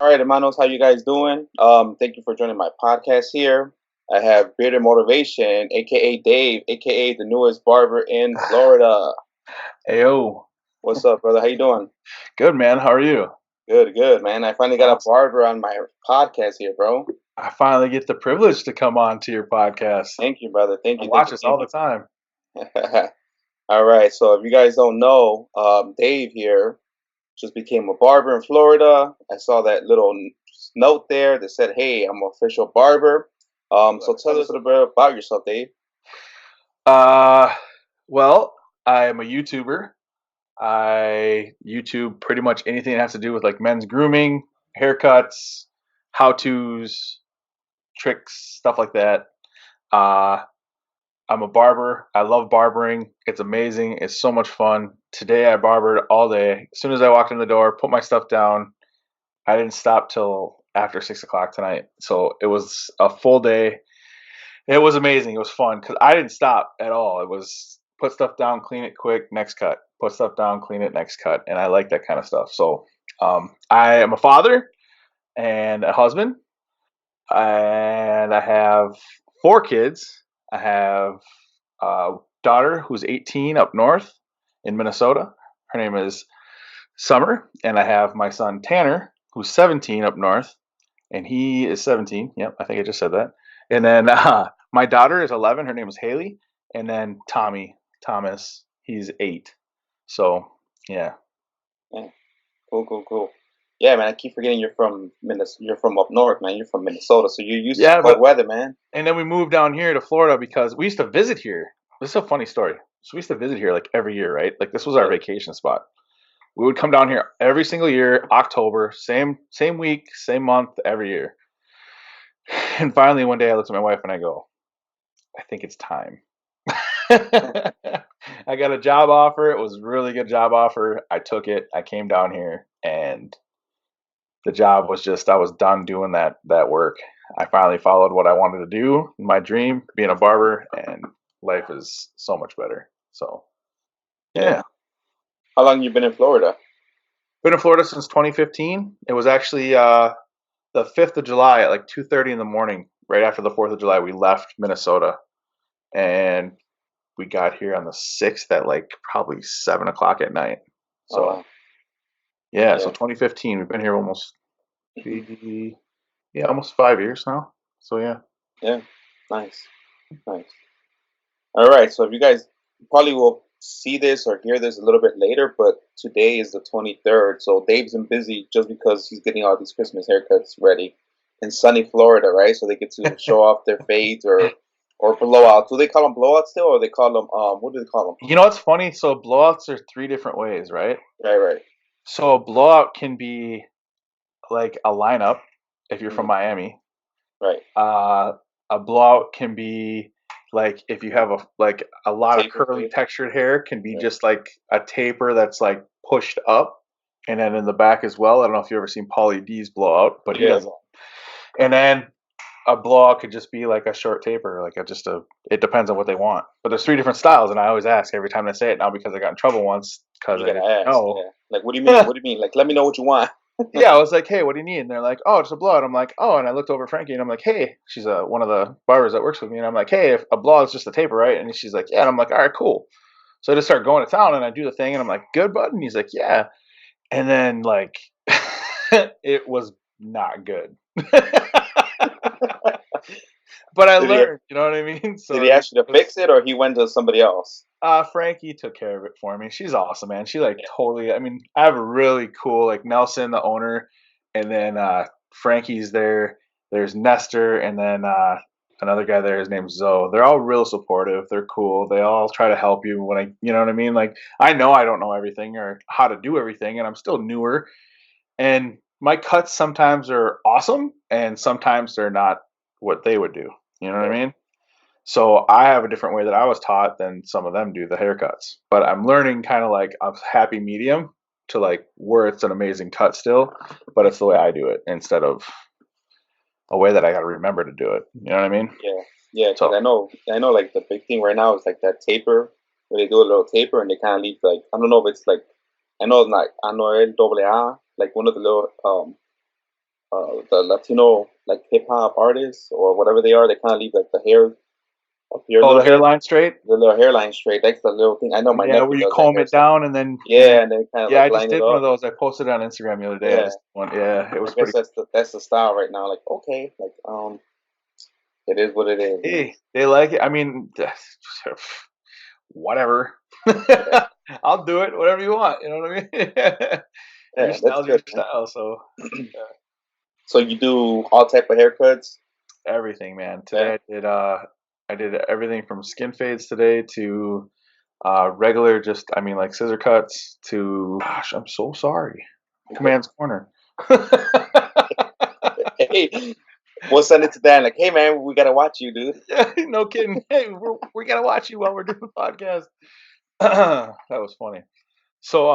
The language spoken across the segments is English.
All right, hermanos, how you guys doing? Thank you for joining my podcast here. I have Bearded Motivation, aka Dave, aka the newest barber in Florida. Ayo. What's up, brother? How you doing? Good, man. How are you? Good, good, man. I finally got a Awesome. barber on my podcast here, bro. I finally get the privilege to come on to your podcast. Thank you, brother. Thank I you, thank watch you, this all thank the time. you. All right, so if you guys don't know, Dave here just became a barber in Florida. I saw that little note there that said, "Hey, I'm an official barber." So tell us a little bit about yourself, Dave. Uh, well, I am a YouTuber. I YouTube pretty much anything that has to do with like men's grooming, haircuts, how-tos, tricks, stuff like that. Uh, I'm a barber. I love barbering. It's amazing. It's so much fun. Today I barbered all day. As soon as I walked in the door, put my stuff down, I didn't stop till after 6 o'clock tonight. So it was a full day. It was amazing. It was fun because I didn't stop at all. It was put stuff down, clean it quick, next cut. Put stuff down, clean it, next cut. And I like that kind of stuff. So I am a father and a husband, and I have 4 kids. I have a daughter who's 18 up north in Minnesota. Her name is Summer, and I have my son Tanner, who's 17 up north, and he is 17. Yep, I think I just said that. And then my daughter is 11. Her name is Haley, and then Thomas, he's 8. So yeah, Yeah, cool, cool, cool. Yeah, man. I keep forgetting you're from Minnesota. You're from up north, man. You're from Minnesota, so you're used to yeah. cold But weather, man. and then we moved down here to Florida because we used to visit here. This is a funny story. So we used to visit here like every year, right? Like this was our Right. vacation spot. We would come down here every single year, October, same week, same month, every year. And finally, one day, I looked at my wife and I go, "I think it's time." I got a job offer. It was a really good job offer. I took it. I came down here, and the job was just I was done doing that work. I finally followed what I wanted to do, my dream, being a barber, and life is so much better. So Yeah. yeah, How long you been in Florida? been in Florida since 2015. It was actually the 5th of July at like 2:30 in the morning, right after the 4th of July. We left Minnesota, and we got here on the 6th at like probably 7 o'clock at night. Oh So wow. yeah, so Yeah. 2015. We've been here almost yeah, almost 5 years now. So yeah. Yeah. Nice. Nice. All right. So if you guys probably will see this or hear this a little bit later, but today is the 23rd. So Dave's been busy just because he's getting all these Christmas haircuts ready in sunny Florida, right? So they get to show off their fades or blowouts. Do they call them blowouts still, or they call them what do they call You know what's funny? So blowouts are 3 different ways, right? them? Right, right. So a blowout can be like a lineup if you're from Mm, Miami. right. Uh, a blowout can be like if you have a lot of Taper curly fade. textured hair, can be Yeah. just like a taper that's like pushed up, and then in the back as well. I don't know if you've ever seen Pauly D's blowout, but he Yeah. does that. And then a blowout could just be like a short taper, like it depends on what they want. But there's 3 different styles, and I always ask every time I say it now because I got in trouble once because You I gotta didn't ask. know. Yeah. Like, what do you mean? What do you mean? Like, let me know what you want. Yeah, I was like, "Hey, what do you need?" And they're like, "Oh, just a blowout." I'm like, "Oh," and I looked over at Frankie and I'm like, "Hey," she's one of the barbers that works with me, and I'm like, "Hey, if a blowout is just a taper, right?" And she's like, "Yeah," and I'm like, "All right, cool." So I just start going to town and I do the thing, and I'm like, "Good, bud?" And he's like, "Yeah," and then like, it was not good. But I did he learned, you know what I mean? did So he ask you to it was fix it, or he went to somebody else? Frankie took care of it for me. She's awesome, man. She like Yeah. totally. I mean, I have a really cool like Nelson, the owner, and then Frankie's there. There's Nestor, and then another guy there. His name's Zoe. They're all real supportive. They're cool. They all try to help you when you know what I mean. Like I know I don't know everything or how to do everything, and I'm still newer. And my cuts sometimes are awesome, and sometimes they're not what they would do. You know what I Right. mean? So I have a different way that I was taught than some of them do the haircuts. But I'm learning kind of like a happy medium to like where it's an amazing cut still, but it's the way I do it instead of a way that I got to remember to do it. You know what I mean? Yeah, yeah, because So I know, like the big thing right now is like that taper, where they do a little taper and they kind of leave like I don't know if it's like I know it's not Anuel double A, like one of the little the Latino like hip hop artists or whatever they are. They kind of leave like the hair up here a Oh, little the bit, hairline straight. the little hairline straight. That's the little thing. I know my Yeah, nephew where you does that comb it hairstyle. down and then Yeah, and then kind of yeah, like I just line it did one of up. those. I posted it on Instagram the other day. I Yeah, just one. Yeah, it I was guess pretty. that's the style right now. Like okay, like it is what it is, man. Hey, they like it. I mean, whatever. Yeah, I'll do it. Whatever you want. You know what I mean? Your yeah, that's style's your good, man. style. So So you do all type of haircuts? everything, man. Yeah. Today I did everything from skin fades today to regular, just I mean like scissor cuts to. Gosh, I'm so sorry. Command's corner. Hey, we'll send it to Dan. Like, hey, man, we gotta watch you, dude. Yeah, no kidding. Hey, we gotta watch you while we're doing the podcast. That was funny. So,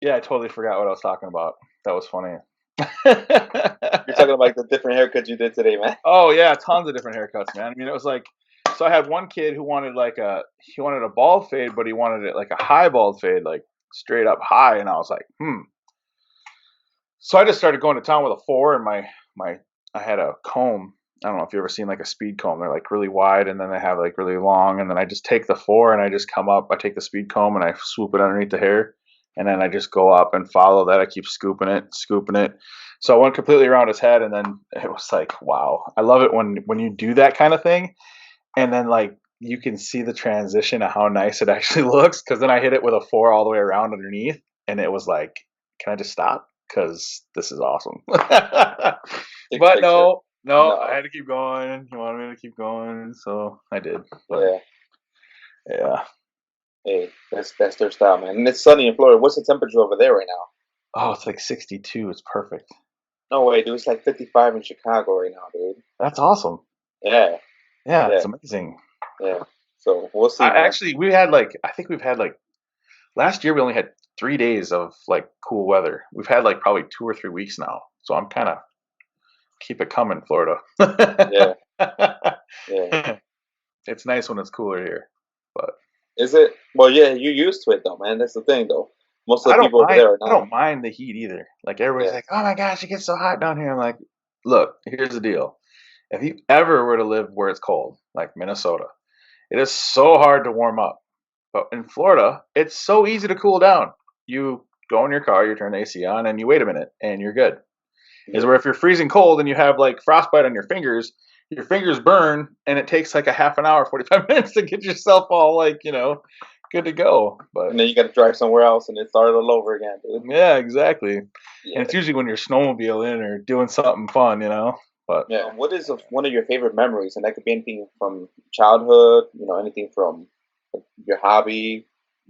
yeah, I totally forgot what I was talking about. That was funny. You're talking about like, the different haircuts you did today, man. Oh yeah, tons of different haircuts, man. I mean, it was like, so I had one kid who wanted he wanted a bald fade, but he wanted it like a high bald fade, like straight up high, and I was like, hmm. So I just started going to town with a four and my I had a comb. I don't know if you ever seen like a speed comb. They're like really wide and then they have like really long. And then I just take the four and I just come up. I take the speed comb and I swoop it underneath the hair. And then I just go up and follow that. I keep scooping it, scooping it. So I went completely around his head, and then it was like, wow. I love it when you do that kind of thing, and then like you can see the transition of how nice it actually looks. Because then I hit it with a four all the way around underneath, and it was like, can I just stop? Because this is awesome. Take a But picture. no, I No. had to keep going. He wanted me to keep going, so I did. But Yeah. yeah. Hey, that's their style, man. And it's sunny in Florida. What's the temperature over there right now? Oh, it's like 62. It's perfect. No way, dude. It's like 55 in Chicago right now, dude. That's awesome. Yeah. Yeah, Yeah. it's amazing. Yeah. So we'll I see, man. actually we had like I think we've had like last year we only had 3 days of like cool weather. We've had like probably 2 or 3 weeks now. So I'm kind of keep it coming, Florida. Yeah. Yeah. It's nice when it's cooler here, but Is it? Well, yeah. You're used to it, though, man. That's the thing, though. Most of I the don't people over mind. there are I not. don't mind the heat either. Like everybody's Yeah. like, "Oh my gosh, it gets so hot down here." I'm like, "Look, here's the deal. If you ever were to live where it's cold, like Minnesota, it is so hard to warm up. But in Florida, it's so easy to cool down. You go in your car, you turn the AC on, and you wait a minute, and you're good. Is Yeah. where if you're freezing cold and you have like frostbite on your fingers burn, and it takes like a half an hour, 45 minutes to get yourself all like, good to go. But And then you got to drive somewhere else and then start all over again, dude. yeah, exactly. And Yeah. it's usually when you're snowmobiling or doing something fun. But Yeah. What is one of your favorite memories? And that could be anything from childhood, anything from your hobby,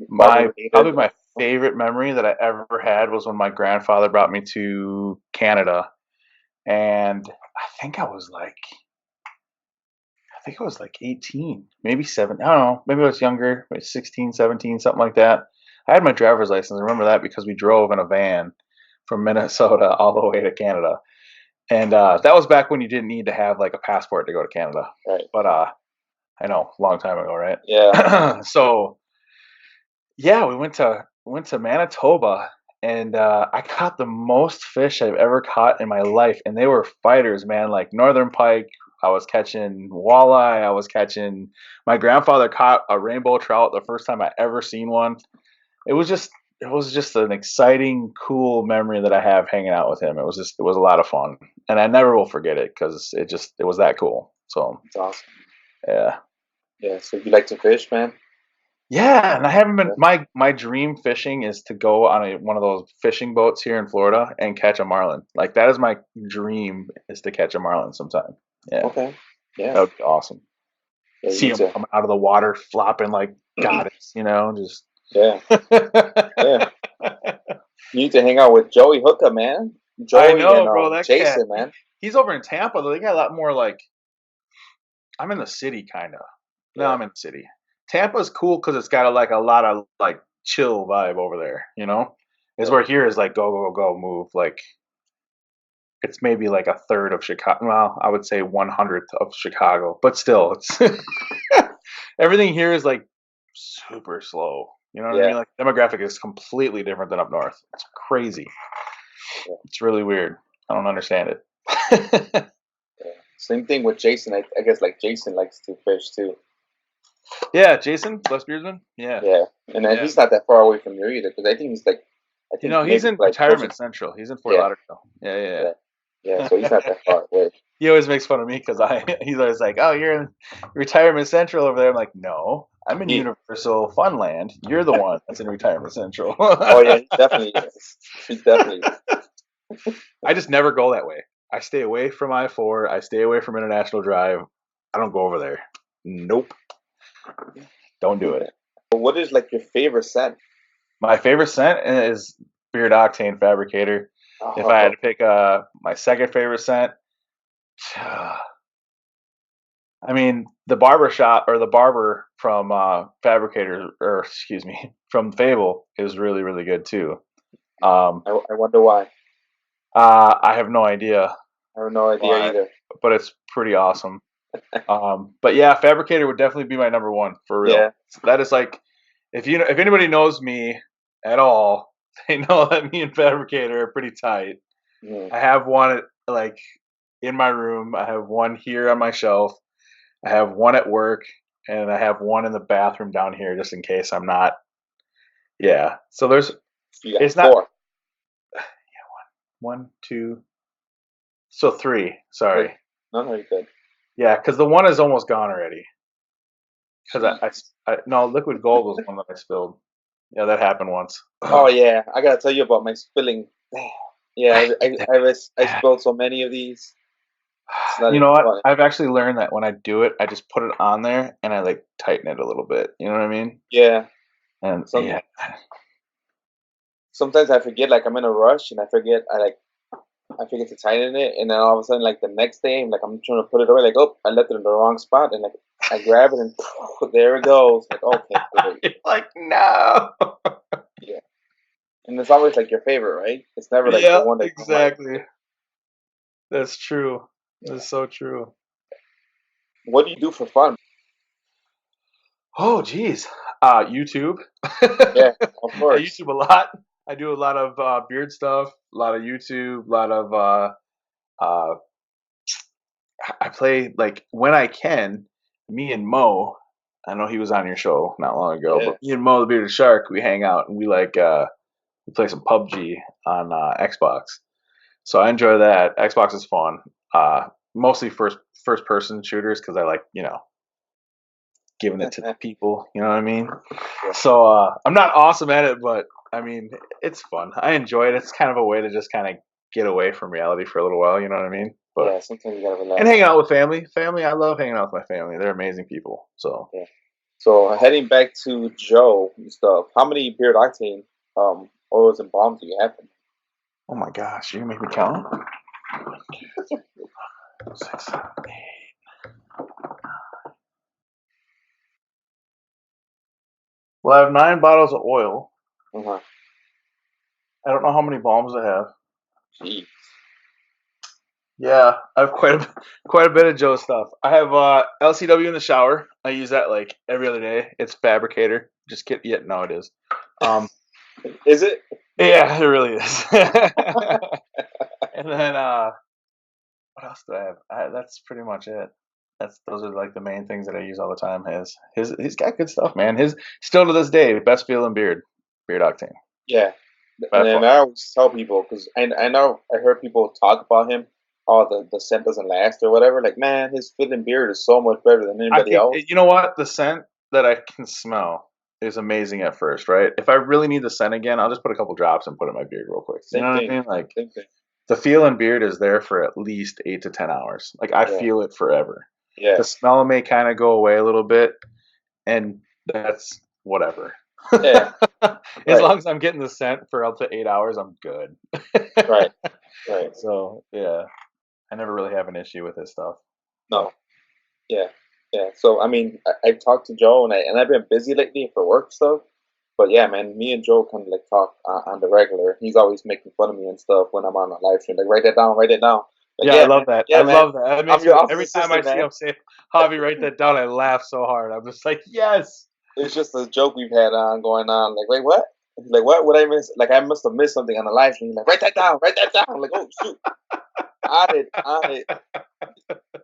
barber my related. probably my favorite memory that I ever had was when my grandfather brought me to Canada, and I think I was like 18, maybe 7. I don't know. Maybe I was younger, maybe 16, 17, something like that. I had my driver's license. I remember that because we drove in a van from Minnesota all the way to Canada. And that was back when you didn't need to have like a passport to go to Canada. Right. But I know, a long time ago, Yeah. right? So yeah, we went to Manitoba, and I caught the most fish I've ever caught in my life, and they were fighters, man. Like northern pike, I was catching walleye, I was catching. My grandfather caught a rainbow trout the first time I ever seen one. It was just it was just an exciting, cool memory that I have hanging out with him. It was a lot of fun, and I never will forget it because it was that cool. So It's awesome. yeah. Yeah. So you like to fish, man? Yeah, and I haven't been. Yeah. My dream fishing is to go on one of those fishing boats here in Florida and catch a marlin. Like that is my dream, is to catch a marlin sometime. Yeah, Okay. Yeah. that would be awesome. Yeah. You See need them to. come out of the water flopping like goddess, just. Yeah. Yeah. You need to hang out with Joey Hooker, man. I Joey and know, bro. That cat. Jason, man. He's over in Tampa though. They got a lot more like. I'm in the city, kind of. No, Yeah. I'm in the city. Tampa's cool because it's got a lot of like chill vibe over there. Is Yeah. where here is like go go go go move like. It's maybe like a third of Chicago. Well, I would say 100th of Chicago, but still, it's everything here is like super slow. You know what I Yeah. mean? Like demographic is completely different than up north. It's crazy. Yeah. It's really weird. I don't understand it. Yeah. Same thing with Jason. I guess like Jason likes to fish too. Yeah, Jason, Les Beardsman. Yeah, Yeah, and then yeah. he's not that far away from you either, because I think he's like, I You think know, he's maybe in like closer. Retirement Central. He's in Fort Yeah, Lauderdale. Yeah, yeah, yeah. yeah, So he's not yeah. that far away. He always makes fun of me because he's always like, "Oh, you're in Retirement Central over there." I'm like, "No, I'm in He, Universal Funland. You're the one that's in Retirement Central." oh yeah, he definitely is. He definitely is. I just never go that way. I stay away from I-4. I stay away from International Drive. I don't go over there. Nope, don't do it. What is like your favorite scent? My favorite scent is Beard Octane Fabricator. If I had Oh, to pick my second favorite scent, I mean, the barber shop or the barber from Fabricator, or excuse me, from Fable is really, really good too. Um, I wonder why. I have no idea I have no idea why, either. but it's pretty awesome. But yeah, Fabricator would definitely be my number one for real. Yeah. That is like, if anybody knows me at all, they know that me and Fabricator are pretty tight. Mm. I have one like in my room. I have one here on my shelf. I have one at work, and I have one in the bathroom down here just in case I'm not. Yeah. So there's. So you got It's not four. one, two. So three. Three. Sorry. No, no, you good. Yeah, because the one is almost gone already. Because Jeez. I no, liquid gold was one that I spilled. Yeah, that happened once. Oh yeah, I gotta tell you about my spilling. Yeah, I did that. I spilled so many of these. It's not You even know what? funny. I've actually learned that when I do it, I just put it on there and I like tighten it a little bit. You know what I mean? Yeah. And Some yeah, sometimes I forget, like I'm in a rush and I forget to tighten it, and then all of a sudden like the next day I'm trying to put it away, like, oh, I left it in the wrong spot, and like I grab it and there it goes. Like, okay, great. you're like no. Yeah. And it's always like your favorite, right? It's never like the Yeah, one that you don't like. exactly. That's true. That's so true. What do you do for fun? Oh, geez. YouTube. Yeah, of I course. YouTube a lot. I do a lot of beard stuff, a lot of YouTube, a lot of uh, I play like when I can. Me and Mo, I know he was on your show not long ago, Yeah. but me and Mo the Bearded Shark, we hang out and we play some PUBG on Xbox. So I enjoy that. Xbox is fun. Mostly first person shooters because I like giving it to the people. You know what I mean? Yeah. So I'm not awesome at it, but I mean it's fun. I enjoy it. It's kind of a way to just kind of get away from reality for a little while. You know what I mean? But Yeah, sometimes you gotta and relax. hanging out with family. Family, I love hanging out with my family. They're amazing people. So Yeah. So heading back to Joe and stuff, how many Beard Octane oils and balms do you have? oh my gosh, you can make me count. 6, 7, 8. Well, I have 9 bottles of oil. Uh-huh. I don't know how many balms I have. Jeez. Yeah, I have quite a bit of Joe stuff. I have LCW in the shower. I use that like every other day. It's Fabricator. Just kidding. Yeah, no, it is. Um, Is it? yeah, it really is. And then what else do I have? That's pretty much it. Those are like the main things that I use all the time. He's got good stuff, man. His still to this day best feeling beard octane Yeah. by And then far. I always tell people, because I know I heard people talk about him, oh, the scent doesn't last or whatever. Like, man, his feeling beard is so much better than I anybody think else. you know what the scent that I can smell is amazing at first, right? If I really need the scent again, I'll just put a couple drops and put it in my beard real quick. You Same know what I thing. mean? Like Same thing. the feel in beard is there for at least 8 to 10 hours. Like I Yeah. feel it forever. Yeah. The smell may kind of go away a little bit, and that's whatever. Yeah. As Right. long as I'm getting the scent for up to 8 hours, I'm good. Right. Right. So yeah, I never really have an issue with this stuff. But No. Yeah. Yeah. So I mean, I talked to Joe, and I've been busy lately for work stuff. But yeah, man, me and Joe kind of like talk on the regular. He's always making fun of me and stuff when I'm on a live stream. Like, write that down, write that down. Like, yeah, I yeah, love man, that. I yeah, man. love that. That I'm makes your me office every time I assistant, see man. him say, "Javi, write that down." I laugh so hard. I'm just like, yes. It's just a joke we've had on going on. Like, wait, what? And he's like, what? What I miss? Like I must have missed something on the live stream. He's like, write that down. Write that down. I'm like, oh shoot, on it, on it.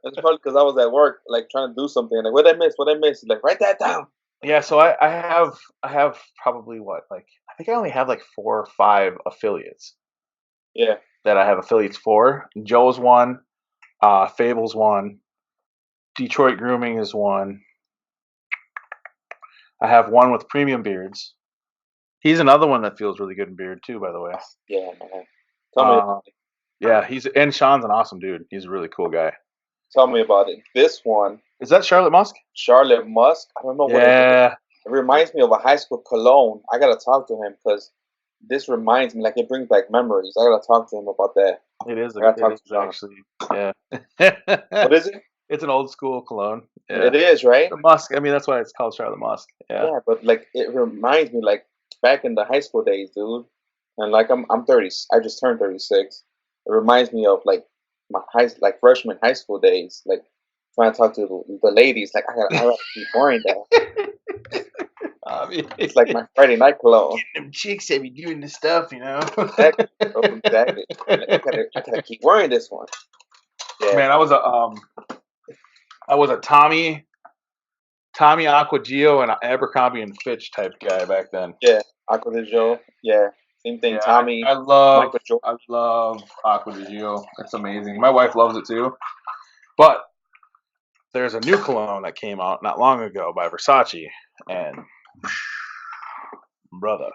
It's probably because I was at work, like trying to do something. Like, what I miss? What I miss? He's like, write that down. Yeah, so I have probably what, like, I think I only have like 4 or 5 affiliates Yeah. that I have affiliates for. Joe's one, Fable's one, Detroit Grooming is one. I have one with Premium Beards. He's another one that feels really good in beard too, by the way. Yeah, man. Tell me, Yeah, and Sean's an awesome dude. He's a really cool guy. tell me about it. This one, Is that Charlotte Musk? Charlotte Musk. I don't know what it is. Yeah, It reminds me of a high school cologne. I gotta talk to him because this reminds me, like it brings back memories. I gotta talk to him about that. it is. I gotta It talk is to John. actually. Yeah. What is it? It's an old school cologne. Yeah. It is, right? The Musk. I mean, that's why it's called Charlotte Musk. Yeah. Yeah, but like it reminds me like back in the high school days, dude. And like I'm 30. I just turned 36. It reminds me of like my freshman high school days. Like trying to talk to the ladies. Like I gotta keep wearing that. I mean, It's like my Friday night cologne. them chicks that be doing this stuff, you know. Exactly, bro, exactly. Like, I gotta keep wearing this one. Yeah. Man, I was a Tommy Aqua Geo and Abercrombie and Fitch type guy back then. Yeah, Aqua de Joe. Yeah, same thing. Yeah, Tommy. I love Michael Jordan. I love Aqua de Gio. It's amazing. My wife loves it too. But there's a new cologne that came out not long ago by Versace, and brother,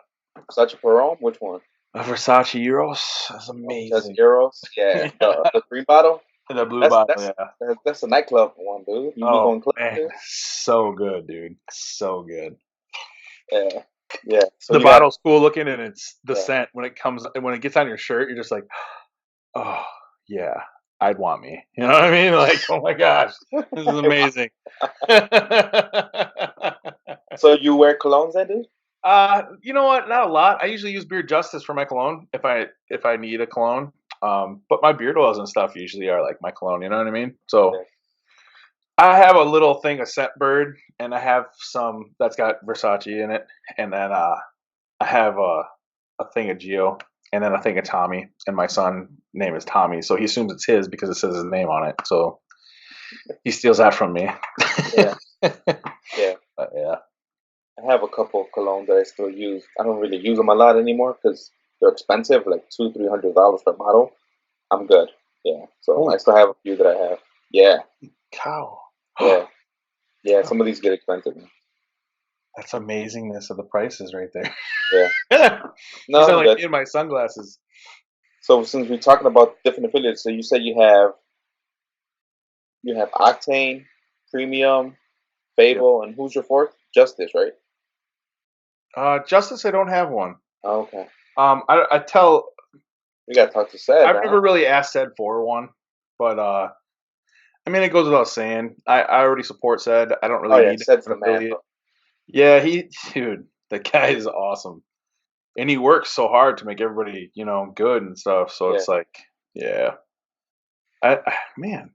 Such a Perome. Which one? Versace Euros is That's amazing. Euros. Yeah, the green bottle. The blue That's bottle, that's yeah. that's a nightclub one, dude. You be Oh going club man, too? so good, dude. So good. Yeah, yeah. So The you got bottle's cool looking, and it's the yeah. scent when it gets on your shirt. You're just like, oh yeah, I'd want me. You know what I mean? Like, oh my gosh, this is amazing. So you wear colognes, then, dude? You know what? Not a lot. I usually use Beard Justice for my cologne if I need a cologne. But my beard oils and stuff usually are like my cologne. You know what I mean? So Yeah. I have a little thing of Scentbird, and I have some that's got Versace in it, and then I have a thing of Geo, and then a thing of Tommy, and my son's name is Tommy, so he assumes it's his because it says his name on it. So he steals that from me. Yeah, yeah. But yeah. I have a couple of colognes that I still use. I don't really use them a lot anymore because they're expensive, like $200-300 per bottle. I'm good. Yeah. So I still have a few that I have. Yeah. Cow. Yeah. Yeah. Some of these get expensive. That's amazingness of the prices right there. Yeah. No, No, sound I'm like good. me and my sunglasses. So since we're talking about different affiliates, so you said you have Octane, Premium, Fable, and who's your fourth? Justice, right? Justice, I don't have one. Oh, okay. I tell We gotta talk to Sed. I've never really asked Said for one, but I mean, it goes without saying. I already support Said. I don't Oh really yeah, need Sed's an the man, affiliate. bro. Yeah, dude, the guy is awesome, and he works so hard to make everybody, good and stuff. So Yeah. it's like, yeah, man,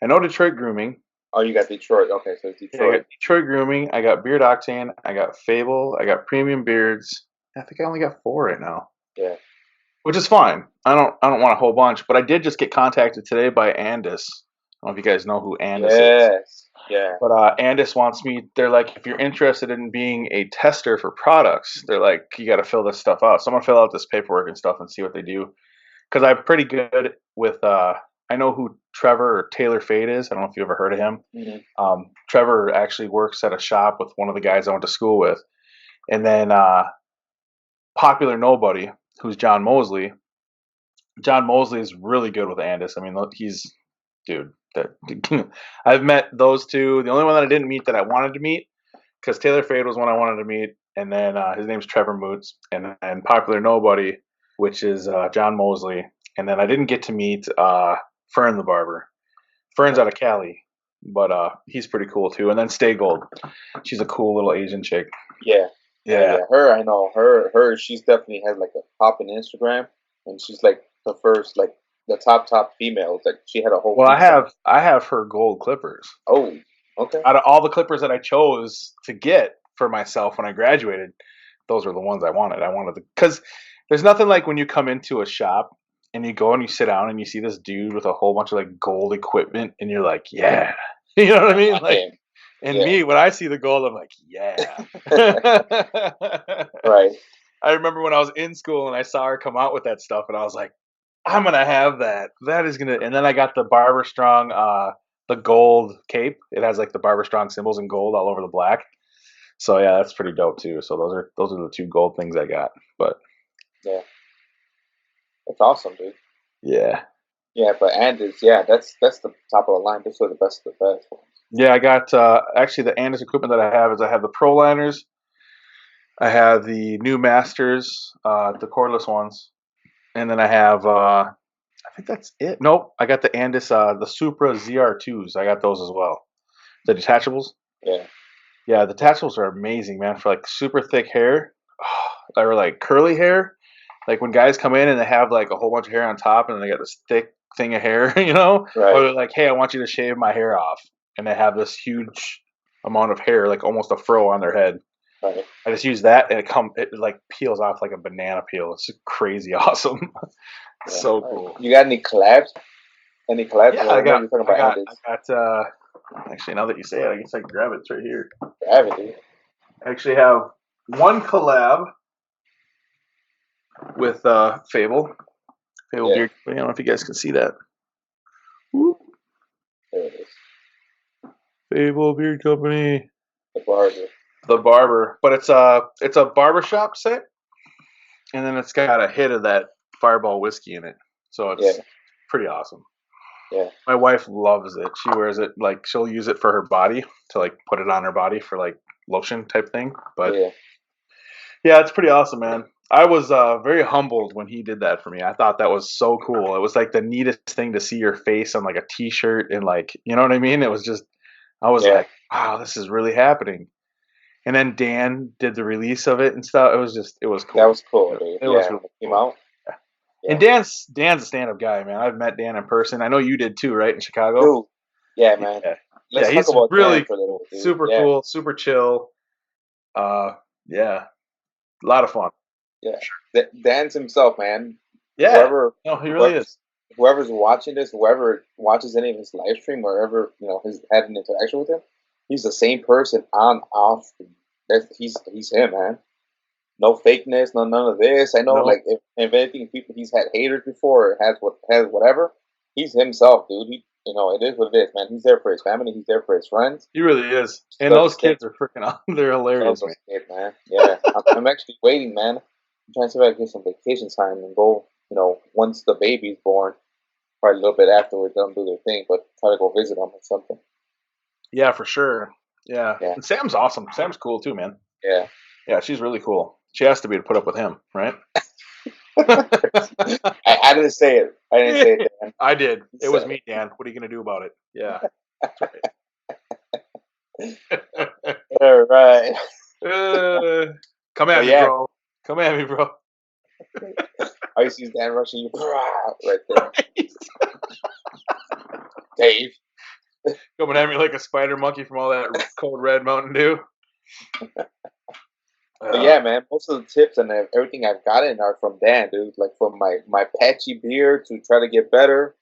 I know Detroit Grooming. Oh, you got Detroit. Okay, so it's Yeah, I Detroit. got Detroit Grooming. I got Beard Octane. I got Fable. I got Premium Beards. I think I only got 4 right now. Yeah. Which is fine. I don't want a whole bunch, but I did just get contacted today by Andis. I don't know if you guys know who Andis is. Yes. Yeah. But Andis wants me. They're like, if you're interested in being a tester for products, they're like, you got to fill this stuff out. So I'm gonna fill out this paperwork and stuff and see what they do. Because I'm pretty good with. I know who Trevor or Taylor Fade is. I don't know if you ever heard of him. Mm-hmm. Trevor actually works at a shop with one of the guys I went to school with, and then Popular Nobody, who's John Mosley. John Mosley is really good with Andis. I mean, he's dude. I've met those two. The only one that I didn't meet that I wanted to meet, because Taylor Fade was one I wanted to meet, and then his name's Trevor Moots, and Popular Nobody, which is John Mosley, and then I didn't get to meet Fern the barber. Fern's out of Cali, but he's pretty cool too. And then Stay Gold, she's a cool little Asian chick. Yeah. Yeah. Her, I know her. She's definitely has like a pop in Instagram, and she's like the first, like the top females. Like she had a whole. Well, I have her gold clippers. Oh, okay. Out of all the clippers that I chose to get for myself when I graduated, those were the ones I wanted. Because there's nothing like when you come into a shop and you go and you sit down and you see this dude with a whole bunch of like gold equipment and you're like, yeah, you know what I mean? Like, and Yeah. me, when I see the gold, I'm like, yeah. Right. I remember when I was in school and I saw her come out with that stuff and I was like, I'm gonna have that. That is gonna. And then I got the Barber Strong, the gold cape. It has like the Barber Strong symbols in gold all over the black. So yeah, that's pretty dope too. So those are the two gold things I got. But Yeah. That's awesome, dude. yeah, Yeah, but Andis, yeah, that's the top of the line. Those are the best of the best ones. yeah. I got actually the Andis equipment that I have is I have the Pro Liners. I have the new Masters, the cordless ones, and then I have I think that's it. Nope, I got the Andis, the Supra ZR2s. I got those as well. The detachables. Yeah. Yeah, the detachables are amazing, man. For like super thick hair, or like curly hair. Like when guys come in and they have like a whole bunch of hair on top, and then they got this thick thing of hair, or Right. they're like, "Hey, I want you to shave my hair off," and they have this huge amount of hair, like almost a fro on their head. Right. I just use that, and it like peels off like a banana peel. It's crazy awesome. Yeah. So Right. cool. You got any collabs? Any collabs? Yeah, I know you're talking about Andis. I got. Actually, now that you say it, I guess I can grab it. It's right here. Grab it, dude. I actually have one collab with Fable. Fable Yeah. Beard Company. I don't know if you guys can see that. There it is. Fable Beard Company. The barber. The barber, but it's a barbershop set, and then it's got a hit of that Fireball whiskey in it, so it's pretty awesome. Yeah. My wife loves it. She wears it like she'll use it for her body to like put it on her body for like lotion type thing. But yeah, it's pretty awesome, man. I was very humbled when he did that for me. I thought that was so cool. It was like the neatest thing to see your face on like a T-shirt and like you know what I mean. It was just I was like, wow, this is really happening. And then Dan did the release of it and stuff. It was cool. That was cool, dude. It was really came cool. out. Yeah. And Dan's a stand-up guy, man. I've met Dan in person. I know you did too, right, in Chicago? Dude. Yeah, man. Let's talk about really Dan for a little bit, dude. super cool, super chill. Yeah, a lot of fun. Yeah, Dan's himself, man. Yeah, whoever, no, he really is. Whoever's watching this, whoever watches any of his live stream, or ever has had an interaction with him, he's the same person on off. He's him, man. No fakeness, none of this. I know, like if anything, people he's had haters before, or has whatever. He's himself, dude. It is what it is, man. He's there for his family. He's there for his friends. He really is. And those kids are freaking out. They're hilarious, man. Kids, man. Yeah, I'm actually waiting, man. I'm trying to see if I can get some vacation time and go. Once the baby's born, probably a little bit afterwards, let them do their thing, but try to go visit them or something. Yeah, for sure. Yeah. And Sam's awesome. Sam's cool too, man. Yeah. Yeah, she's really cool. She has to be to put up with him, right? I didn't say it. I didn't say it, Dan. I did. It was me, Dan. What are you going to do about it? Yeah. That's right. All right. Come at me, bro. Come at me, bro. I see Dan rushing you right there. Dave. Coming at me like a spider monkey from all that cold red Mountain Dew. But yeah, man, most of the tips and everything I've gotten are from Dan, dude. Like from my patchy beard to try to get better.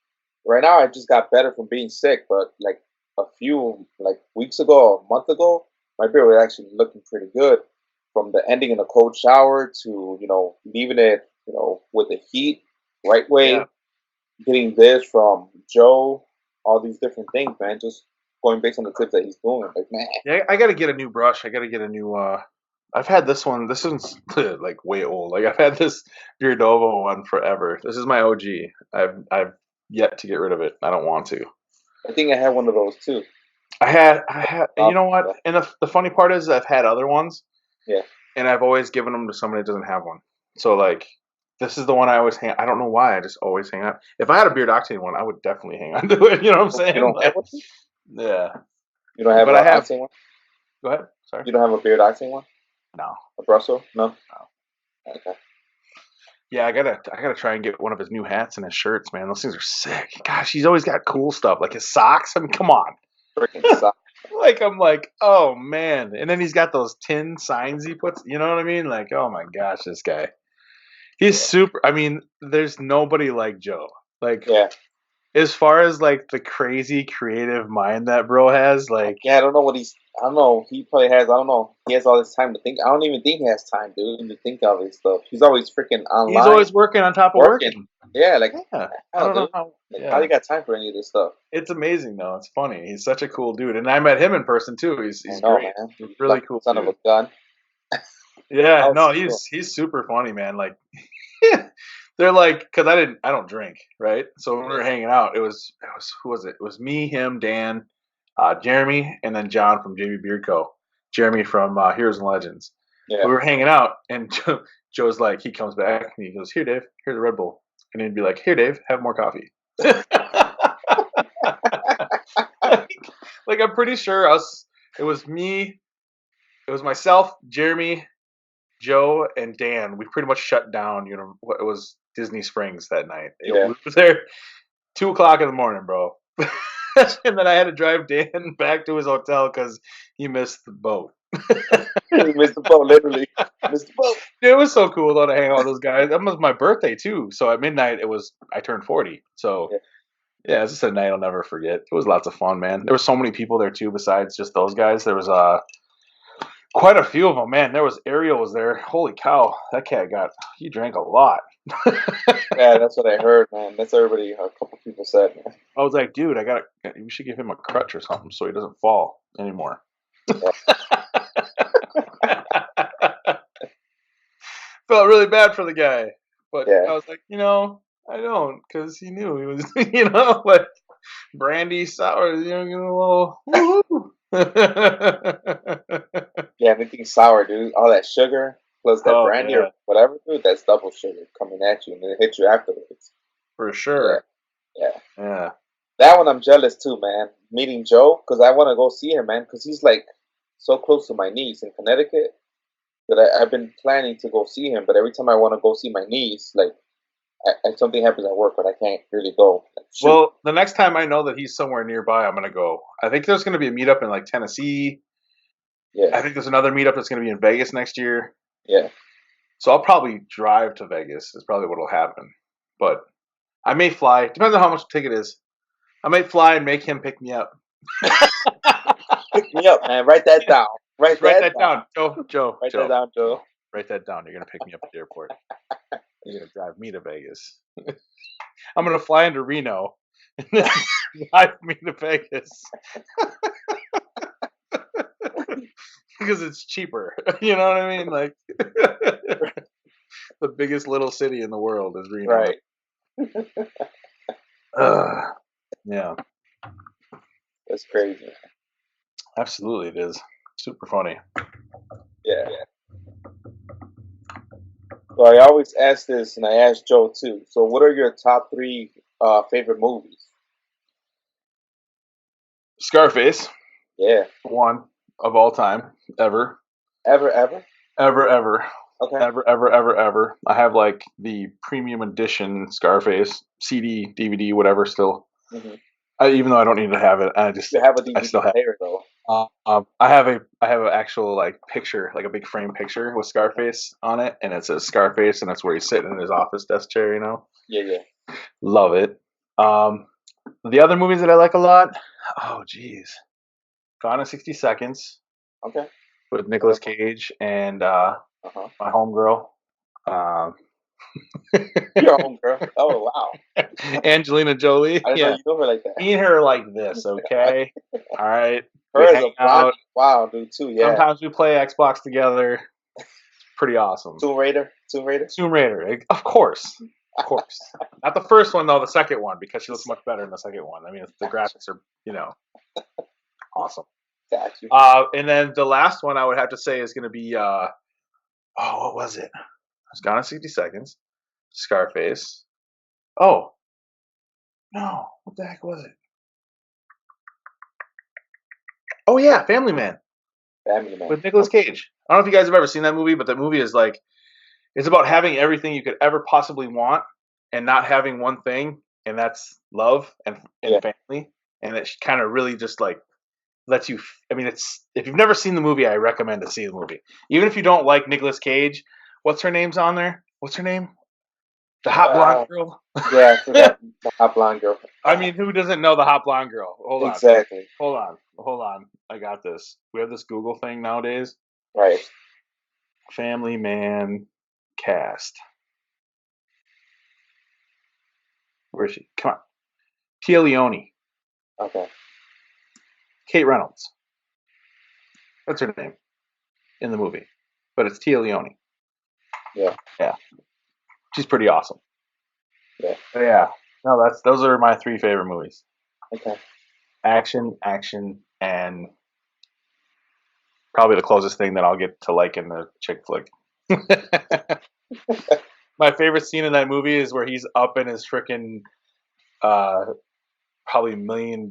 Right now, I just got better from being sick, but like a few weeks ago, a month ago, my beard was actually looking pretty good. From the ending in a cold shower to leaving it with the heat right way, getting this from Joe, all these different things, man. Just going based on the tips that he's doing, like man. Yeah, I got to get a new brush. I got to get a new. I've had this one. This one's like way old. Like I've had this Beardovo one forever. This is my OG. I've yet to get rid of it. I don't want to. I think I had one of those too. I had. You know what? And the funny part is, I've had other ones. Yeah. And I've always given them to somebody that doesn't have one. So like, this is the one I always hang. I don't know why. I just always hang on. If I had a Beard Octane one, I would definitely hang on to it. You know what I'm saying? You don't have one? Yeah. You don't have Octane one? Go ahead. Sorry. You don't have a Beard Octane one? No. A Brussels? No. Okay. Yeah, I gotta try and get one of his new hats and his shirts, man. Those things are sick. Gosh, he's always got cool stuff, like his socks. I mean, come on. Freaking socks. Like I'm like, oh man. And then he's got those tin signs he puts. You know what I mean? Like, oh my gosh, this guy. He's Yeah, super. I mean, there's nobody like Joe. Like, yeah. as far as like the crazy creative mind that bro has, like Yeah, I don't know what he's. I don't know. He probably has. I don't know. He has all this time to think. I don't even think he has time, dude, to think of his stuff. He's always freaking he's online always working on top of working. working. Yeah, like Yeah. I hell, don't know dude. how. Like, how do Yeah. you got time for any of this stuff? It's amazing though. It's funny. He's such a cool dude, and I met him in person too. I He's know, great. man. He's a You really lucky cool son of a dude. gun. Yeah, That was no, cool. he's super funny, man. Like they're like, because I don't drink, right? So when we Yeah, were hanging out, it was who was it? It was me, him, Dan, Jeremy, and then John from JB Beard Co. Jeremy from Heroes and Legends. yeah. We were hanging out, and Joe's like, he comes back and he goes, "Here, Dave, here's a Red Bull," and he'd be like, "Here, Dave, have more coffee." Like I'm pretty sure us. It was me. It was myself, Jeremy, Joe, and Dan. We pretty much shut down. You know, it was Disney Springs that night. Yeah. We were there 2 o'clock in the morning, bro. And then I had to drive Dan back to his hotel because he missed the boat. He missed the boat, literally. Missed the boat. It was so cool though to hang out with those guys. That was my birthday too. So at midnight I turned 40. So Yeah. yeah, it's just a night I'll never forget. It was lots of fun, man. There were so many people there too besides just those guys. There was quite a few of them, man. There was Ariel was there. Holy cow, that cat he drank a lot. Yeah, that's what I heard, man. That's everybody. A couple people said, man. I was like, dude, we should give him a crutch or something so he doesn't fall anymore. Yeah. Felt really bad for the guy, but Yeah. I was like, I don't, because he knew he was, like brandy sour, getting a little. Woo-hoo. Yeah, anything sour, dude. All that sugar plus that Oh brandy or yeah, whatever, dude. That's double sugar coming at you, and then it hits you afterwards. for Yeah, sure. yeah. Yeah. That one I'm jealous too, man. Meeting Joe, because I want to go see him, man. Because he's like so close to my niece in Connecticut that I've been planning to go see him. But every time I want to go see my niece, like something happens at work, but I can't really go. Like, shoot. Well, the next time I know that he's somewhere nearby, I'm gonna go. I think there's gonna be a meetup in like Tennessee. Yeah, I think there's another meetup that's gonna be in Vegas next year. yeah. So I'll probably drive to Vegas. Is probably what'll happen. But I may fly. Depends on how much the ticket is. I may fly and make him pick me up. Pick me up, man. Write that down. Write Just write that that down. down, Joe. Joe. Write that Joe. down, Joe. Joe. Write that down. You're gonna pick me up at the airport. You're gonna drive me to Vegas. I'm gonna fly into Reno and then drive me to Vegas because it's cheaper. You know what I mean? Like the biggest little city in the world is Reno. Right. Yeah, That's crazy. absolutely it is. Super funny. Yeah. So I always ask this, and I ask Joe too. So, what are your top three favorite movies? Scarface, Yeah. one of all time, ever, Ever, ever? ever, ever, Okay. ever, ever, ever, ever. I have like the premium edition Scarface CD, DVD, whatever. Still, Hmm. even though I don't need to have it, You have a I DVD still have. player though. I have an actual like picture, like a big frame picture with Scarface on it, and it says Scarface, and that's where he's sitting in his office desk chair. Yeah, yeah. Love it. Um, the other movies that I like a lot. Oh, geez, Gone in 60 Seconds Okay. with What Nicolas about? Cage and Uh huh. my homegirl, um, Your home girl. Oh wow. Angelina Jolie. I didn't know Yeah, you knew her like that. me and her are like this. Okay, all right. We Her as a hang blondie. out. Wow, dude. Too. Yeah. Sometimes we play Xbox together. Pretty awesome. Tomb Raider. Tomb Raider. Tomb Raider, of course, of course. Not the first one though. The second one because she looks much better in the second one. I mean, the graphics are awesome. Got you. And then the last one I would have to say is going to be what was it? It was Gone in 60 Seconds, Scarface. Oh no, what the heck was it? Oh yeah, Family Man Family Man. with Nicolas Cage. I don't know if you guys have ever seen that movie, but that movie is like it's about having everything you could ever possibly want and not having one thing, and that's love and Yeah. family. And it kind of really just like lets you. I mean, it's if you've never seen the movie, I recommend to see the movie. Even if you don't like Nicolas Cage, what's her name's on there? What's her name? The hot blonde girl. Yeah, I forgot the hot blonde girl. I mean, who doesn't know the hot blonde girl? Hold on. Exactly. Hold on. I got this. We have this Google thing nowadays. Right. Family Man cast. Where is she? Come on. Tia Leone. Okay. Kate Reynolds. That's her name in the movie. But it's Tia Leone. Yeah. Yeah. She's pretty awesome. Yeah. But yeah. No, those are my 3 favorite movies. Okay. Action, and probably the closest thing that I'll get to liking the chick flick. My favorite scene in that movie is where he's up in his freaking probably $1 million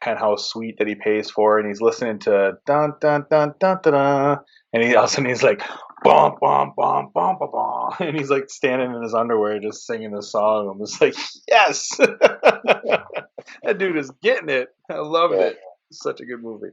penthouse suite that he pays for, and he's listening to dun dun dun dun dun, dun and all of a sudden he's like bum bum bum bum bum bum, and he's like standing in his underwear just singing this song. I'm just like, yes, that dude is getting it. I loved it. It's such a good movie.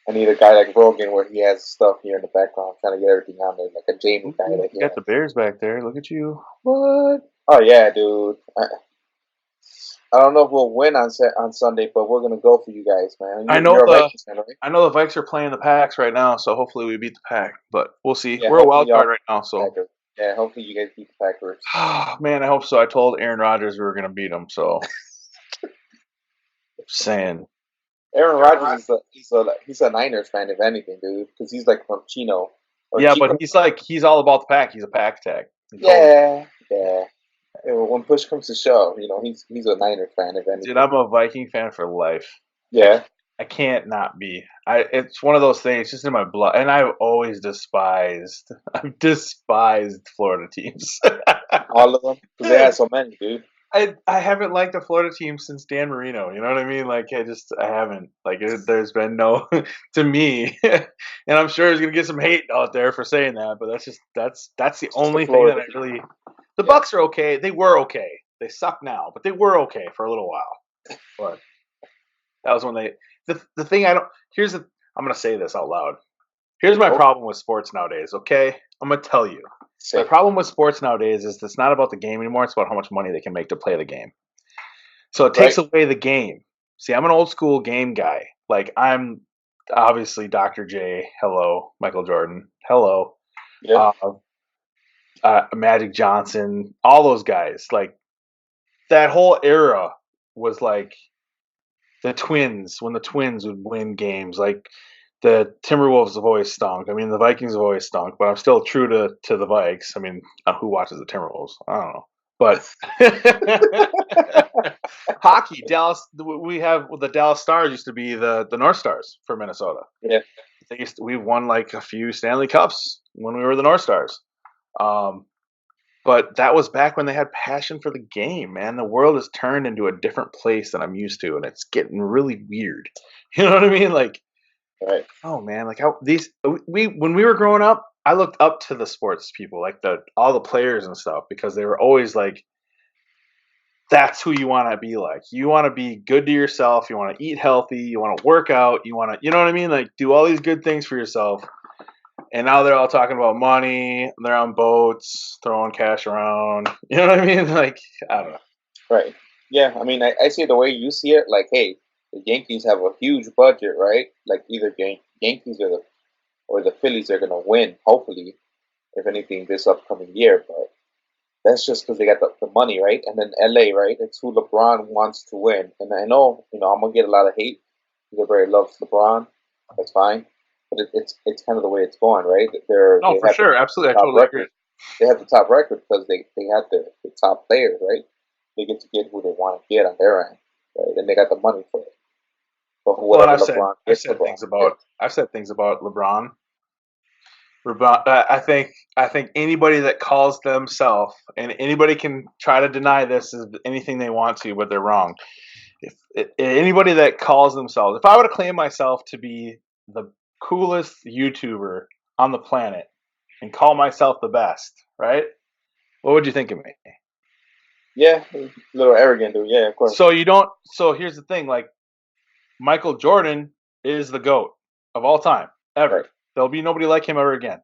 I need a guy like Rogan where he has stuff here in the background, trying to get everything on there, like a Jamie guy. You got the Bears back there. Look at you. What? Oh yeah, dude. I don't know if we'll win on Sunday, but we're gonna go for you guys, man. You're a Vikings fan, right? I know the Vikes are playing the Packs right now, so hopefully we beat the Pack. But we'll see. Yeah, we're a wild card right now, so Packers. Yeah, hopefully you guys beat the Packers. Man, I hope so. I told Aaron Rodgers we were gonna beat him, so saying. Aaron Rodgers he's a Niners fan, if anything, dude, because he's like from Chino. Yeah, but he's all about the Pack. He's a Pack tag. Yeah. When push comes to shove, he's a Niners fan, if anything. Dude, I'm a Viking fan for life. Yeah. I can't not be. It's one of those things, just in my blood, and I've despised Florida teams. All of them, because they had so many, dude. I haven't liked a Florida team since Dan Marino. You know what I mean? Like I haven't. Like there's been no to me, and I'm sure there's gonna get some hate out there for saying that. But that's the only thing that I really. The Bucks are okay. They were okay. They suck now, but they were okay for a little while. But that was when they. The thing I don't. I'm gonna say this out loud. Here's my problem with sports nowadays. Okay, I'm gonna tell you. My problem with sports nowadays is it's not about the game anymore. It's about how much money they can make to play the game. So it takes away the game. See, I'm an old school game guy. Like I'm obviously Dr. J. Hello, Michael Jordan. Hello. Yeah. Magic Johnson. All those guys. Like that whole era was like the Twins, when the Twins would win games. Like the Timberwolves have always stunk. I mean, the Vikings have always stunk, but I'm still true to the Vikes. I mean, who watches the Timberwolves? I don't know. But hockey, Dallas. We have the Dallas Stars used to be the North Stars for Minnesota. Yeah, we won like a few Stanley Cups when we were the North Stars. But that was back when they had passion for the game, man. The world has turned into a different place than I'm used to, and it's getting really weird. You know what I mean? Like, right. Oh man, like how when we were growing up, I looked up to the sports people, like all the players and stuff, because they were always like, that's who you want to be like. You want to be good to yourself. You want to eat healthy. You want to work out. You want to, you know what I mean? Like do all these good things for yourself. And now they're all talking about money. They're on boats, throwing cash around. You know what I mean? Like, I don't know. Right. Yeah. I mean, I see it the way you see it. Like, hey, the Yankees have a huge budget, right? Like either Yankees or the Phillies are going to win, hopefully, if anything, this upcoming year. But that's just because they got the money, right? And then LA, right? It's who LeBron wants to win. And I know, I'm going to get a lot of hate because everybody loves LeBron. That's fine. But it's kind of the way it's going, right? For sure. Absolutely. I totally agree. They have the top record because they have the top players, right? They get to get who they want to get on their end, right? And they got the money for it. But I've said things about LeBron. I think anybody that calls themselves, and anybody can try to deny this is anything they want to, but they're wrong. If anybody that calls themselves, if I were to claim myself to be the coolest YouTuber on the planet and call myself the best, right? What would you think of me? Yeah, a little arrogant, dude. Yeah, of course. So here's the thing, like Michael Jordan is the GOAT of all time, ever. Right. There'll be nobody like him ever again.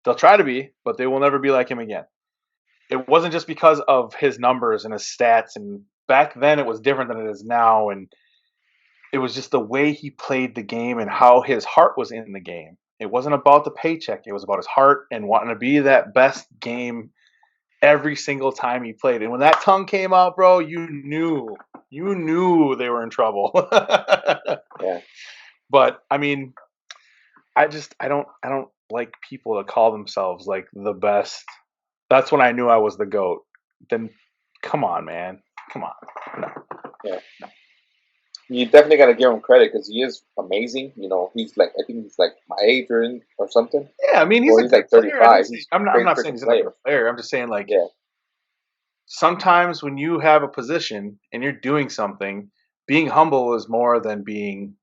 They'll try to be, but they will never be like him again. It wasn't just because of his numbers and his stats, and back then it was different than it is now, and it was just the way he played the game and how his heart was in the game. It wasn't about the paycheck. It was about his heart and wanting to be that best game every single time he played. And when that tongue came out, bro, you knew they were in trouble. Yeah. But I mean, I don't like people to call themselves like the best. That's when I knew I was the GOAT. Then come on, man. Come on. No. Yeah. You definitely got to give him credit because he is amazing. He's like, I think he's like my age or something. Yeah, I mean he's Or a he's good like player. I didn't 35. say, He's I'm a not. I'm great not saying freaking he's not a good player. player. I'm just saying like Yeah. sometimes when you have a position and you're doing something, being humble is more than being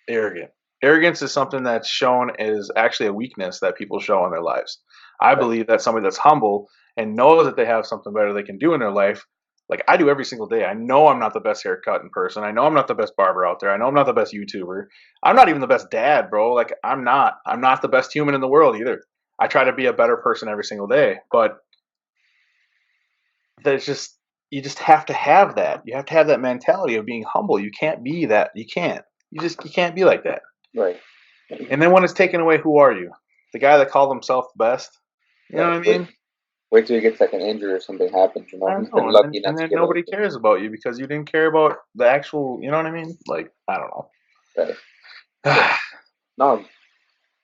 arrogant. Arrogance is something that's shown as actually a weakness that people show in their lives. I Right. believe that somebody that's humble and knows that they have something better they can do in their life, like I do every single day. I know I'm not the best haircut in person. I know I'm not the best barber out there. I know I'm not the best YouTuber. I'm not even the best dad, bro. Like I'm not. I'm not the best human in the world either. I try to be a better person every single day, but there's just you just have to have that. You have to have that mentality of being humble. You can't be that. You can't. You can't be like that. Right. And then when it's taken away, who are you? The guy that called himself the best? You know what Right. I Wait. mean? Wait till he gets like an injury or something happens. I He's know. been And then lucky not and to then get a. nobody cares about you because you didn't care about the actual. You know what I mean? Like I don't Right. know. Yeah. No.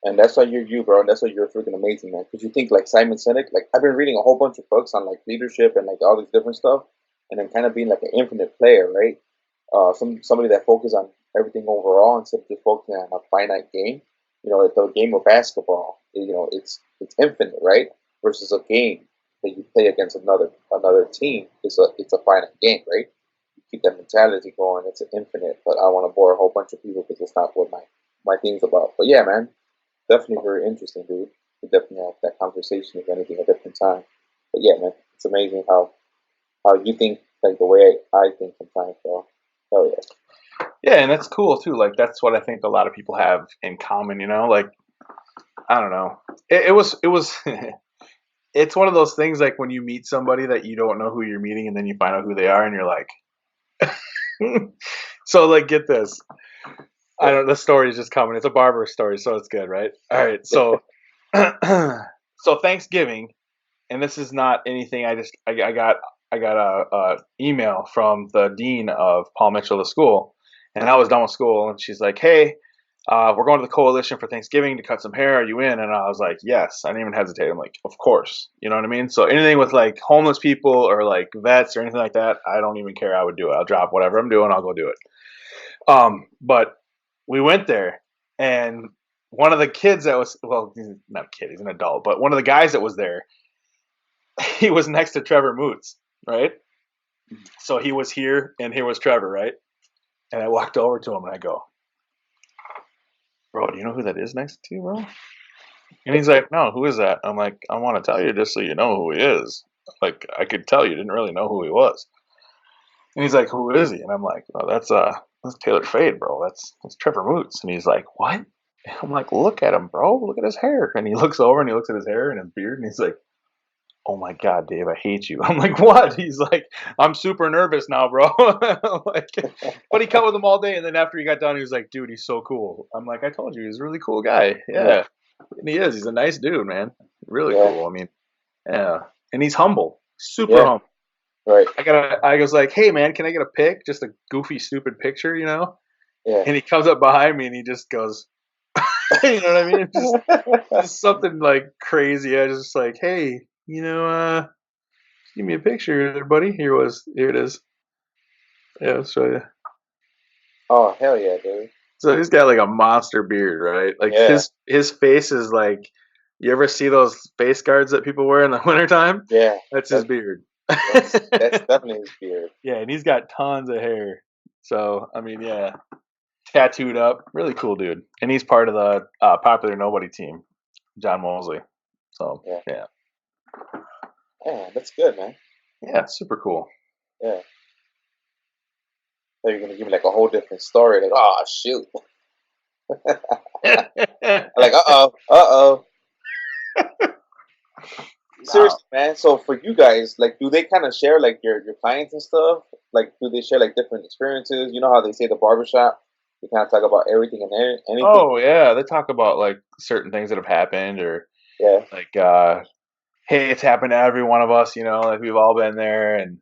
And that's why you're you, bro. And that's why you're freaking amazing, man. Because you think like Simon Sinek. Like I've been reading a whole bunch of books on like leadership and like all this different stuff, and then kind of being like an infinite player, right? Somebody that focuses on everything overall instead of just focusing on a finite game. Like the game of basketball, it's infinite, right? Versus a game that you play against another team. It's a finite game, right? You keep that mentality going. It's an infinite. But I want to bore a whole bunch of people because it's not what my thing's about. But yeah, man, definitely very interesting, dude. We definitely have that conversation, if anything, a different time. But yeah, man, it's amazing how you think like the way I think sometimes. So hell yeah. Yeah, and that's cool too. Like that's what I think a lot of people have in common. Like I don't know. It was. It's one of those things like when you meet somebody that you don't know who you're meeting, and then you find out who they are, and you're like, so like get this. I Yeah. don't. The story is just coming. It's a barber story, so it's good, right? All right. So, so Thanksgiving, and this is not anything. I got a email from the dean of Paul Mitchell, the school, and I was done with school, and she's like, "Hey, we're going to the coalition for Thanksgiving to cut some hair. Are you in?" And I was like, "Yes." I didn't even hesitate. I'm like, "Of course." You know what I mean? So anything with like homeless people or like vets or anything like that, I don't even care. I would do it. I'll drop whatever I'm doing. I'll go do it. But we went there, and one of the kids that was he's not a kid, he's an adult, but one of the guys that was there, he was next to Trevor Moots, right? So he was here, and here was Trevor, right? And I walked over to him and I go, "Bro, do you know who that is next to you, bro?" And he's like, "No, who is that?" I'm like, "I want to tell you just so you know who he is. Like, I could tell you didn't really know who he was." And he's like, "Who is he?" And I'm like, "Oh, that's Taylor Fade, bro. That's Trevor Moots." And he's like, "What?" And I'm like, "Look at him, bro. Look at his hair." And he looks over and he looks at his hair and his beard, and he's like, "Oh my god, Dave, I hate you." I'm like, "What?" He's like, "I'm super nervous now, bro." Like, but he cut with him all day, and then after he got done, he was like, "Dude, he's so cool." I'm like, "I told you, he's a really cool guy." Yeah. Yeah, and he is. He's a nice dude, man. Really Yeah. cool. I mean, yeah, and he's humble, super Yeah. humble. Right. I was like, "Hey, man, can I get a pic? Just a goofy, stupid picture, you know?" Yeah. And he comes up behind me and he just goes, you know what I mean? It's just something like crazy. I was just like, "Hey, give me a picture there, buddy." Here it is. Yeah, I'll show you. Oh hell yeah, dude. So he's got like a monster beard, right? Like Yeah. his face is like, you ever see those face guards that people wear in the wintertime? Yeah. That's his That's beard. that's definitely his beard. Yeah, and he's got tons of hair. So I mean, yeah, tattooed up, really cool dude. And he's part of the Popular Nobody team, John Mosley. So Yeah. yeah, Yeah, that's good, man. yeah, super cool. Yeah. So you're gonna give me like a whole different story. Like, oh shoot. Like, No. seriously, man. So for you guys, like, do they kind of share like your clients and stuff? Like, do they share like different experiences? You know how they say the barbershop, they kind of talk about everything and anything. Oh yeah, they talk about like certain things that have happened, or Yeah, like, hey, it's happened to every one of us. Like we've all been there, and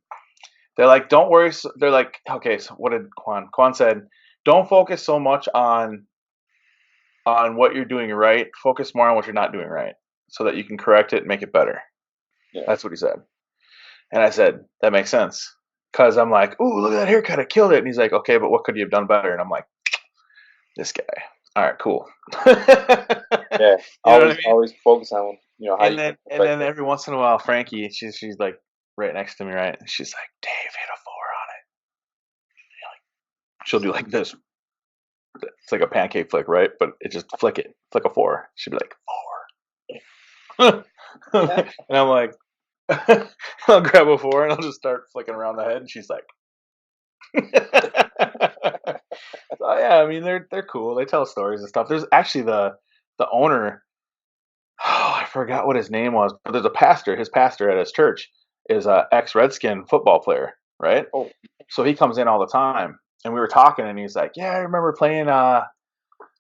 they're like, don't worry. They're like, okay, so what did Quan? Quan said, don't focus so much on what you're doing right. Focus more on what you're not doing right, so that you can correct it and make it better. yeah. That's what he said. And I said, that makes sense. Because I'm like, ooh, look at that haircut. I killed it. And he's like, okay, but what could you have done better? And I'm like, this guy. All right, cool. You Yeah, know what I mean? always focus on how And you then can and perfect then it. every once in a while, Frankie, she's like right next to me, right? And she's like, Dave hit a 4 on it. She'll do like this. It's like a pancake flick, right? But it just flick a 4. She'd be like 4. And I'm like, I'll grab a 4 and I'll just start flicking around the head, and she's like, so yeah, I mean they're cool. They tell stories and stuff. There's actually the owner. Oh, I forgot what his name was, but there's a pastor. His pastor at his church is a ex Redskin football player, right? Oh, So he comes in all the time, and we were talking, and he's like, "Yeah, I remember playing."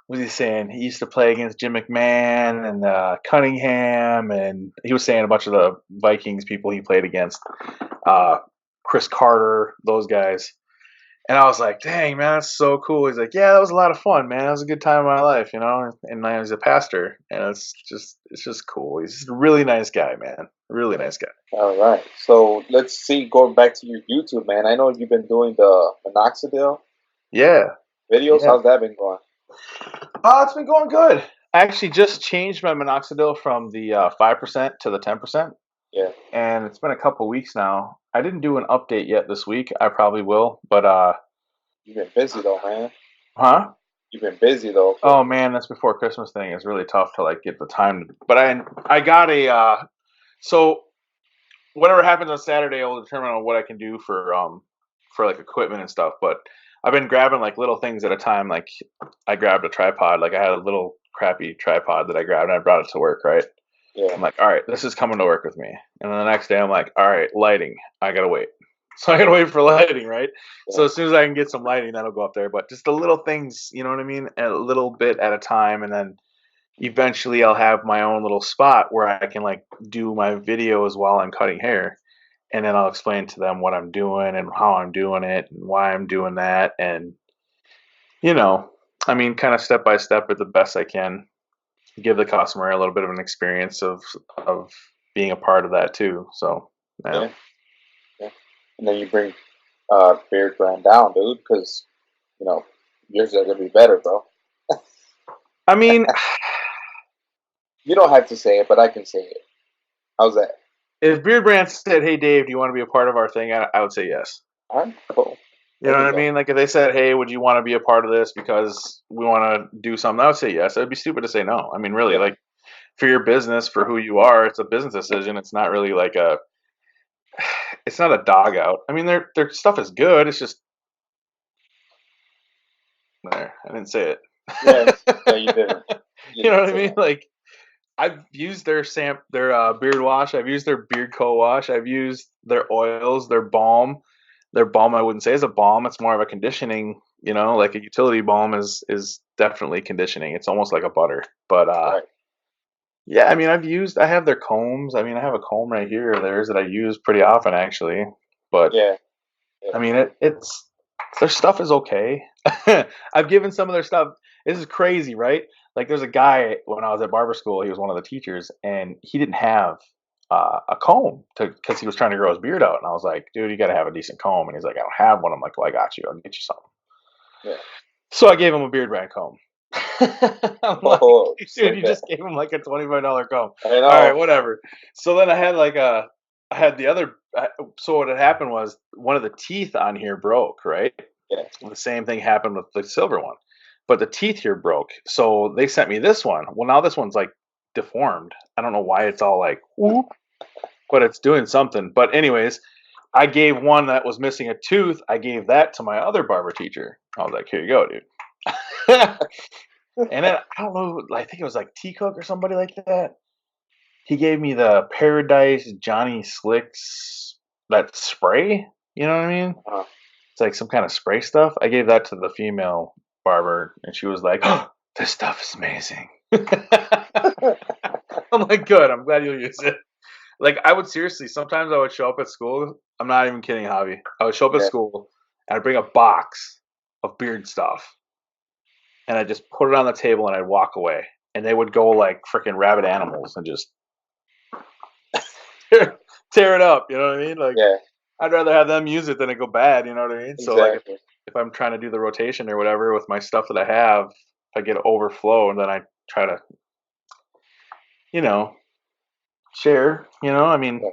What was he saying? He used to play against Jim McMahon and Cunningham, and he was saying a bunch of the Vikings people he played against, uh, Chris Carter, those guys. And I was like, dang, man, that's so cool. He's like, yeah, that was a lot of fun, man. That was a good time of my life, And now he's a pastor, and it's just cool. He's just a really nice guy, man. Really nice guy. all right. So let's see. Going back to your YouTube, man. I know you've been doing the minoxidil Yeah, videos. yeah. How's that been going? It's been going good. I actually just changed my minoxidil from the 5% to the 10%, Yeah, and it's been a couple weeks now. I didn't do an update yet this week. I probably will, but you've been busy though, man. huh? You've been busy though. For Oh man, that's before Christmas thing. It's really tough to like get the time. But I got a so whatever happens on Saturday will determine on what I can do for like equipment and stuff. But I've been grabbing like little things at a time. Like I grabbed a tripod. Like I had a little crappy tripod that I grabbed and I brought it to work. Right. yeah, I'm like, all right, this is coming to work with me. And then the next day I'm like, all right, lighting. I gotta wait. So I gotta wait for lighting, right? yeah, So as soon as I can get some lighting, that'll go up there. But just the little things, you know what I mean? A little bit at a time, and then eventually I'll have my own little spot where I can like do my videos while I'm cutting hair, and then I'll explain to them what I'm doing and how I'm doing it and why I'm doing that, and you know, I mean, kind of step by step at the best I can, give the customer a little bit of an experience of being a part of that too. So yeah, yeah, yeah. And then you bring Beard Brand down, dude, because you know yours are gonna be better, bro. I mean, You don't have to say it, but I can say it. How's that? if Beard Brand said, "Hey Dave, do you want to be a part of our thing?" I would say yes. All right, cool. You There know you what I go. mean? Like if they said, "Hey, would you want to be a part of this because we want to do something?" I would say yes. It'd be stupid to say no. I mean, really, Yeah, like for your business, for who you are, it's a business decision. It's not really like it's not a dog out. I mean, their stuff is good. It's just there. I didn't say yeah, yeah. it. You didn't. You You know didn't what I say mean? that. Like I've used their beard wash. I've used their beard co-wash. I've used their oils, their balm. Their balm I wouldn't say is a balm. It's more of a conditioning. Like a utility balm is definitely conditioning. It's almost like a butter. But Right. yeah, I mean I have their combs. I mean I have a comb right here of theirs that I use pretty often actually. But Yeah, yeah, I mean it's their stuff is okay. I've given some of their stuff. This is crazy, right? Like there's a guy when I was at barber school. He was one of the teachers, and he didn't have a comb because he was trying to grow his beard out. And I was like, dude, you got to have a decent comb. And he's like, I don't have one. I'm like, well, I got you. I'll get you something. yeah. So I gave him a beard brand comb. I'm like, Oh, dude, sick. you just gave him like a $25 comb. I All right, know. whatever. So then I had the other. So what had happened was one of the teeth on here broke, right? Yeah, The same thing happened with the silver one, but the teeth here broke. So they sent me this one. Well, now this one's like deformed. I don't know why it's all like whoop, but it's doing something. But anyways, I gave one that was missing a tooth. I gave that to my other barber teacher. I was like, here you go, dude. And then I don't know, I think it was like T Cook or somebody like that. He gave me the Paradise Johnny Slicks, that spray. You know what I mean? Uh, It's like some kind of spray stuff. I gave that to the female barber, and she was like, "Oh, this stuff is amazing." I'm like, "Good. I'm glad you'll use it." Like, I would seriously. Sometimes I would show up at school. I'm not even kidding, Javi. I would show up at yeah. school, and I'd bring a box of beard stuff, and I'd just put it on the table, and I'd walk away, and they would go like freaking rabid animals and just tear it up. You know what I mean? Like, Yeah. I'd rather have them use it than it go bad. You know what I mean? So like, Exactly. if I'm trying to do the rotation or whatever with my stuff that I have, if I get overflow, and then I try to, you know, share. You know, I mean, Yeah.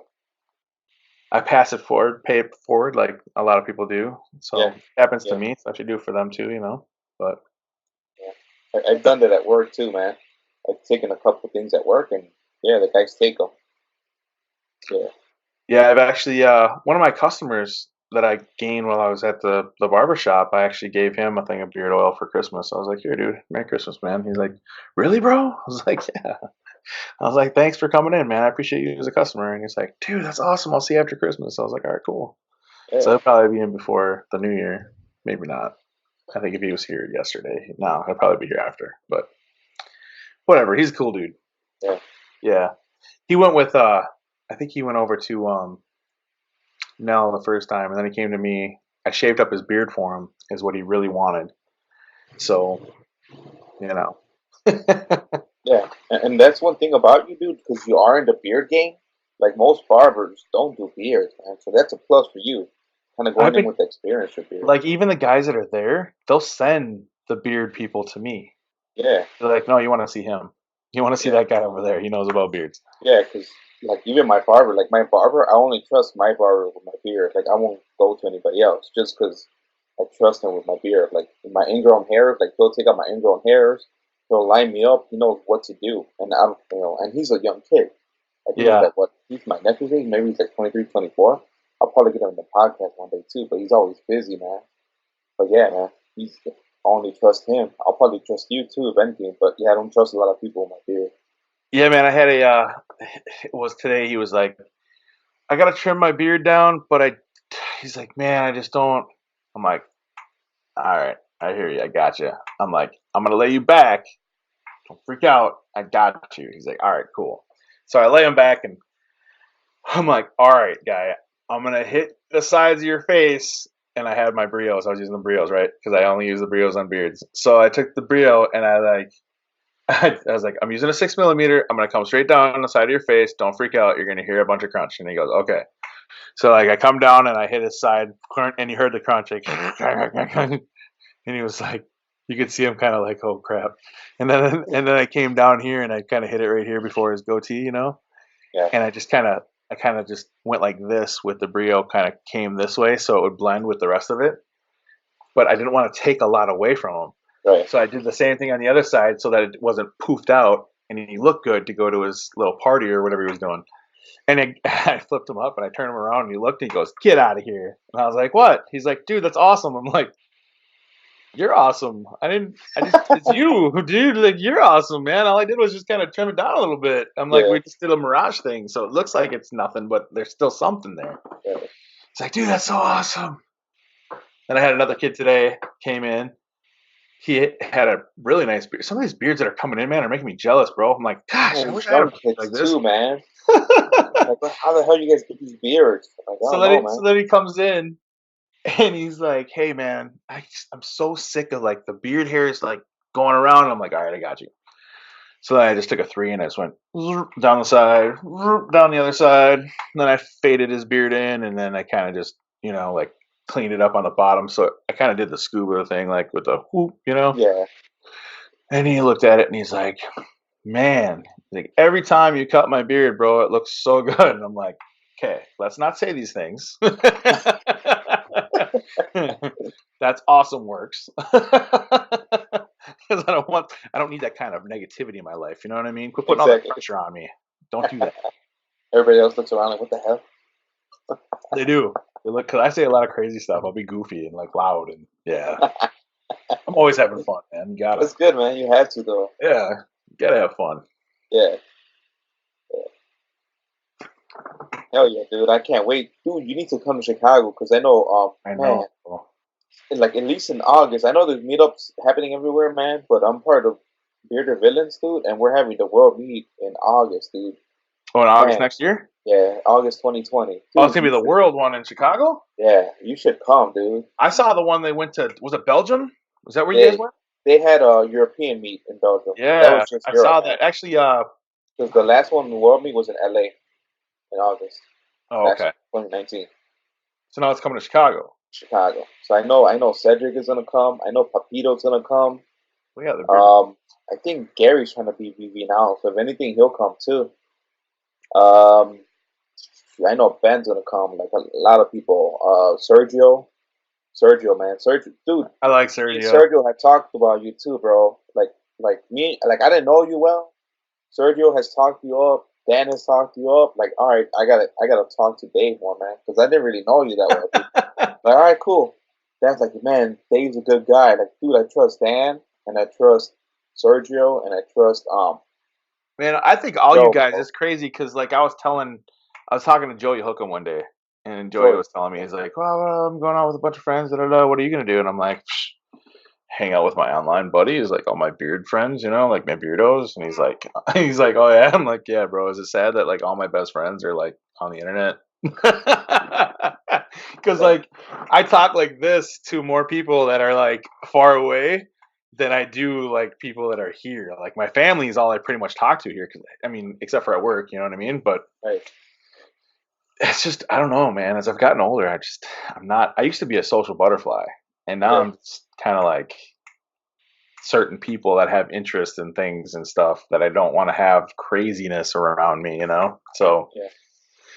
I pass it forward, pay it forward, like a lot of people do. So Yeah. it happens to Yeah. me, so I should do it for them too. You know, but I've done that at work too, man. I've taken a couple things at work, and yeah, the guys take them. Yeah. yeah, I've actually one of my customers that I gained while I was at the barber shop, I actually gave him a thing of beard oil for Christmas. I was like, "Here, dude, Merry Christmas, man." He's like, "Really, bro?" I was like, "Yeah." I was like, "Thanks for coming in, man. I appreciate you as a customer." And he's like, "Dude, that's awesome. I'll see you after Christmas." I was like, "All right, cool." So Yeah. he'll probably be in before the new year. Maybe not. I think if he was here yesterday, no, he'll probably be here after. But whatever. He's a cool dude. Yeah. Yeah. He went with I think he went over to Nell the first time, and then he came to me. I shaved up his beard for him, is what he really wanted. So, you know. Yeah. And that's one thing about you, dude, because you are in the beard game. Like most barbers don't do beards, man. So that's a plus for you. Kind of I've going in been with experience for beard. like, even the guys that are there, they'll send the beard people to me. Yeah. They're like, "No, you want to see him. You want to see Yeah. that guy over there. He knows about beards." Yeah, because like even my barber, I only trust my barber with my beard. Like I won't go to anybody else just because I trust him with my beard. Like my ingrown hairs, like he'll take out my ingrown hairs, he'll line me up. He knows what to do, and I'm and he's a young kid. I think he's Yeah. like what? He's my nephew's age. Maybe he's like 23, 24. I'll probably get him on the podcast one day too. But he's always busy, man. But yeah, man, he's I only trust him. I'll probably trust you too if anything. But yeah, I don't trust a lot of people with my beard. Yeah, man, I had a it was today. He was like, "I gotta trim my beard down," but I he's like, "Man, I just don't." I'm like, "All right, I hear you. I got you." I'm like, "I'm gonna lay you back. Don't freak out. I got you." He's like, "All right, cool." So I lay him back, and I'm like, "All right, guy, I'm gonna hit the sides of your face." And I had my brios. I was using the brios, right? Because I only use the brios on beards. So I took the brio and I like I was like, "I'm using a 6 millimeter. I'm gonna come straight down on the side of your face. Don't freak out. You're gonna hear a bunch of crunch." And he goes, "Okay." So like I come down and I hit his side, and he heard the crunch, like, and he was like, you could see him kind of like, "Oh crap." And then I came down here and I kind of hit it right here before his goatee, Yeah, and I kind of just went like this with the brio, kind of came this way so it would blend with the rest of it, but I didn't want to take a lot away from him. right. So I did the same thing on the other side so that it wasn't poofed out and he looked good to go to his little party or whatever he was doing. And I flipped him up and I turned him around and he looked and he goes, "Get out of here." And I was like, "What?" He's like, "Dude, that's awesome." I'm like, "You're awesome. It's you, dude. Like, you're awesome, man. All I did was just kind of trim it down a little bit." I'm like, Yeah, "We just did a mirage thing. So it looks like it's nothing, but there's still something there." right. It's like, "Dude, that's so awesome." And I had another kid today came in. He had a really nice beard. Some of these beards that are coming in, man, are making me jealous, bro. I'm like, "Gosh, Oh, I these wish I had a young beard kids like this." too, man. Like, how the hell you guys get these beards? Like, I so don't then, know, he, man. so then he comes in and he's like, "Hey, man, I'm so sick of like the beard hairs like going around." I'm like, "All right, I got you." So then I just took a three and I just went down the side, down the other side. And then I faded his beard in, and then I kind of just, like cleaned it up on the bottom. So I kind of did the scuba thing, like with the whoop. Yeah, And he looked at it and he's like, "Man, like every time you cut my beard, bro, it looks so good." And I'm like, "Okay, let's not say these things." That's awesome works. Because I don't need that kind of negativity in my life. You know what I mean? Quit putting all that exactly. pressure on me. Don't do that. Everybody else looks around like, what the hell? They do. They look, because I say a lot of crazy stuff. I'll be goofy and like loud and yeah. I'm always having fun, man. You gotta. That's good, man. You have to though. Yeah, you gotta have fun. Yeah. Hell yeah, dude! I can't wait, dude. You need to come to Chicago because I know, I man, know. like at least in August, I know there's meetups happening everywhere, man. But I'm part of Bearded Villains, dude, and we're having the world meet in August, dude. Oh, in August Man, next year? yeah, August 2020, Oh, it's dude. gonna be the world one in Chicago. Yeah, you should come, dude. I saw the one they went to. Was it Belgium? Was that where you guys They went? they had a European meet in Belgium. That Yeah, was just I Europe, saw man. that. Actually, Because the last one, the world meet, was in LA in August oh, last okay. 2019. So now it's coming to Chicago. Chicago. So I know Cedric is gonna come. I know Papito's gonna come. Well, yeah, the bearded. Um, I think Gary's trying to be VV now, so if anything, he'll come too. Um, I know Ben's gonna come. Like a lot of people. Sergio, man, Sergio, dude. I like Me and Sergio. Sergio had talked about you too, bro. Like me, like I didn't know you well. Sergio has talked you up. Dan has talked you up. Like, all right, I gotta talk to Dave more, man, because I didn't really know you that well, dude. Like, all right, cool. Dan's like, man, Dave's a good guy. Like, dude, I trust Dan and I trust Sergio and I trust Man, I think all you Joe, guys. bro. It's crazy because like I was talking to Joey Hookham one day, and Joey Joey. was telling me he's like, well, I'm going out with a bunch of friends. Da, da, da. What are you gonna do? And I'm like, hang out with my online buddies, like all my beard friends, like my beardos. And he's like, oh yeah. I'm like, yeah, bro. Is it sad that like all my best friends are like on the internet? Because Yeah, like I talk like this to more people that are like far away than I do like people that are here. Like my family is all I pretty much talk to here. Cause I mean, except for at work, you know what I mean? But right. it's just I don't know, man. As I've gotten older, I'm not. I used to be a social butterfly, and now Yeah, I'm just kind of like certain people that have interest in things and stuff that I don't want to have craziness around me. So yeah.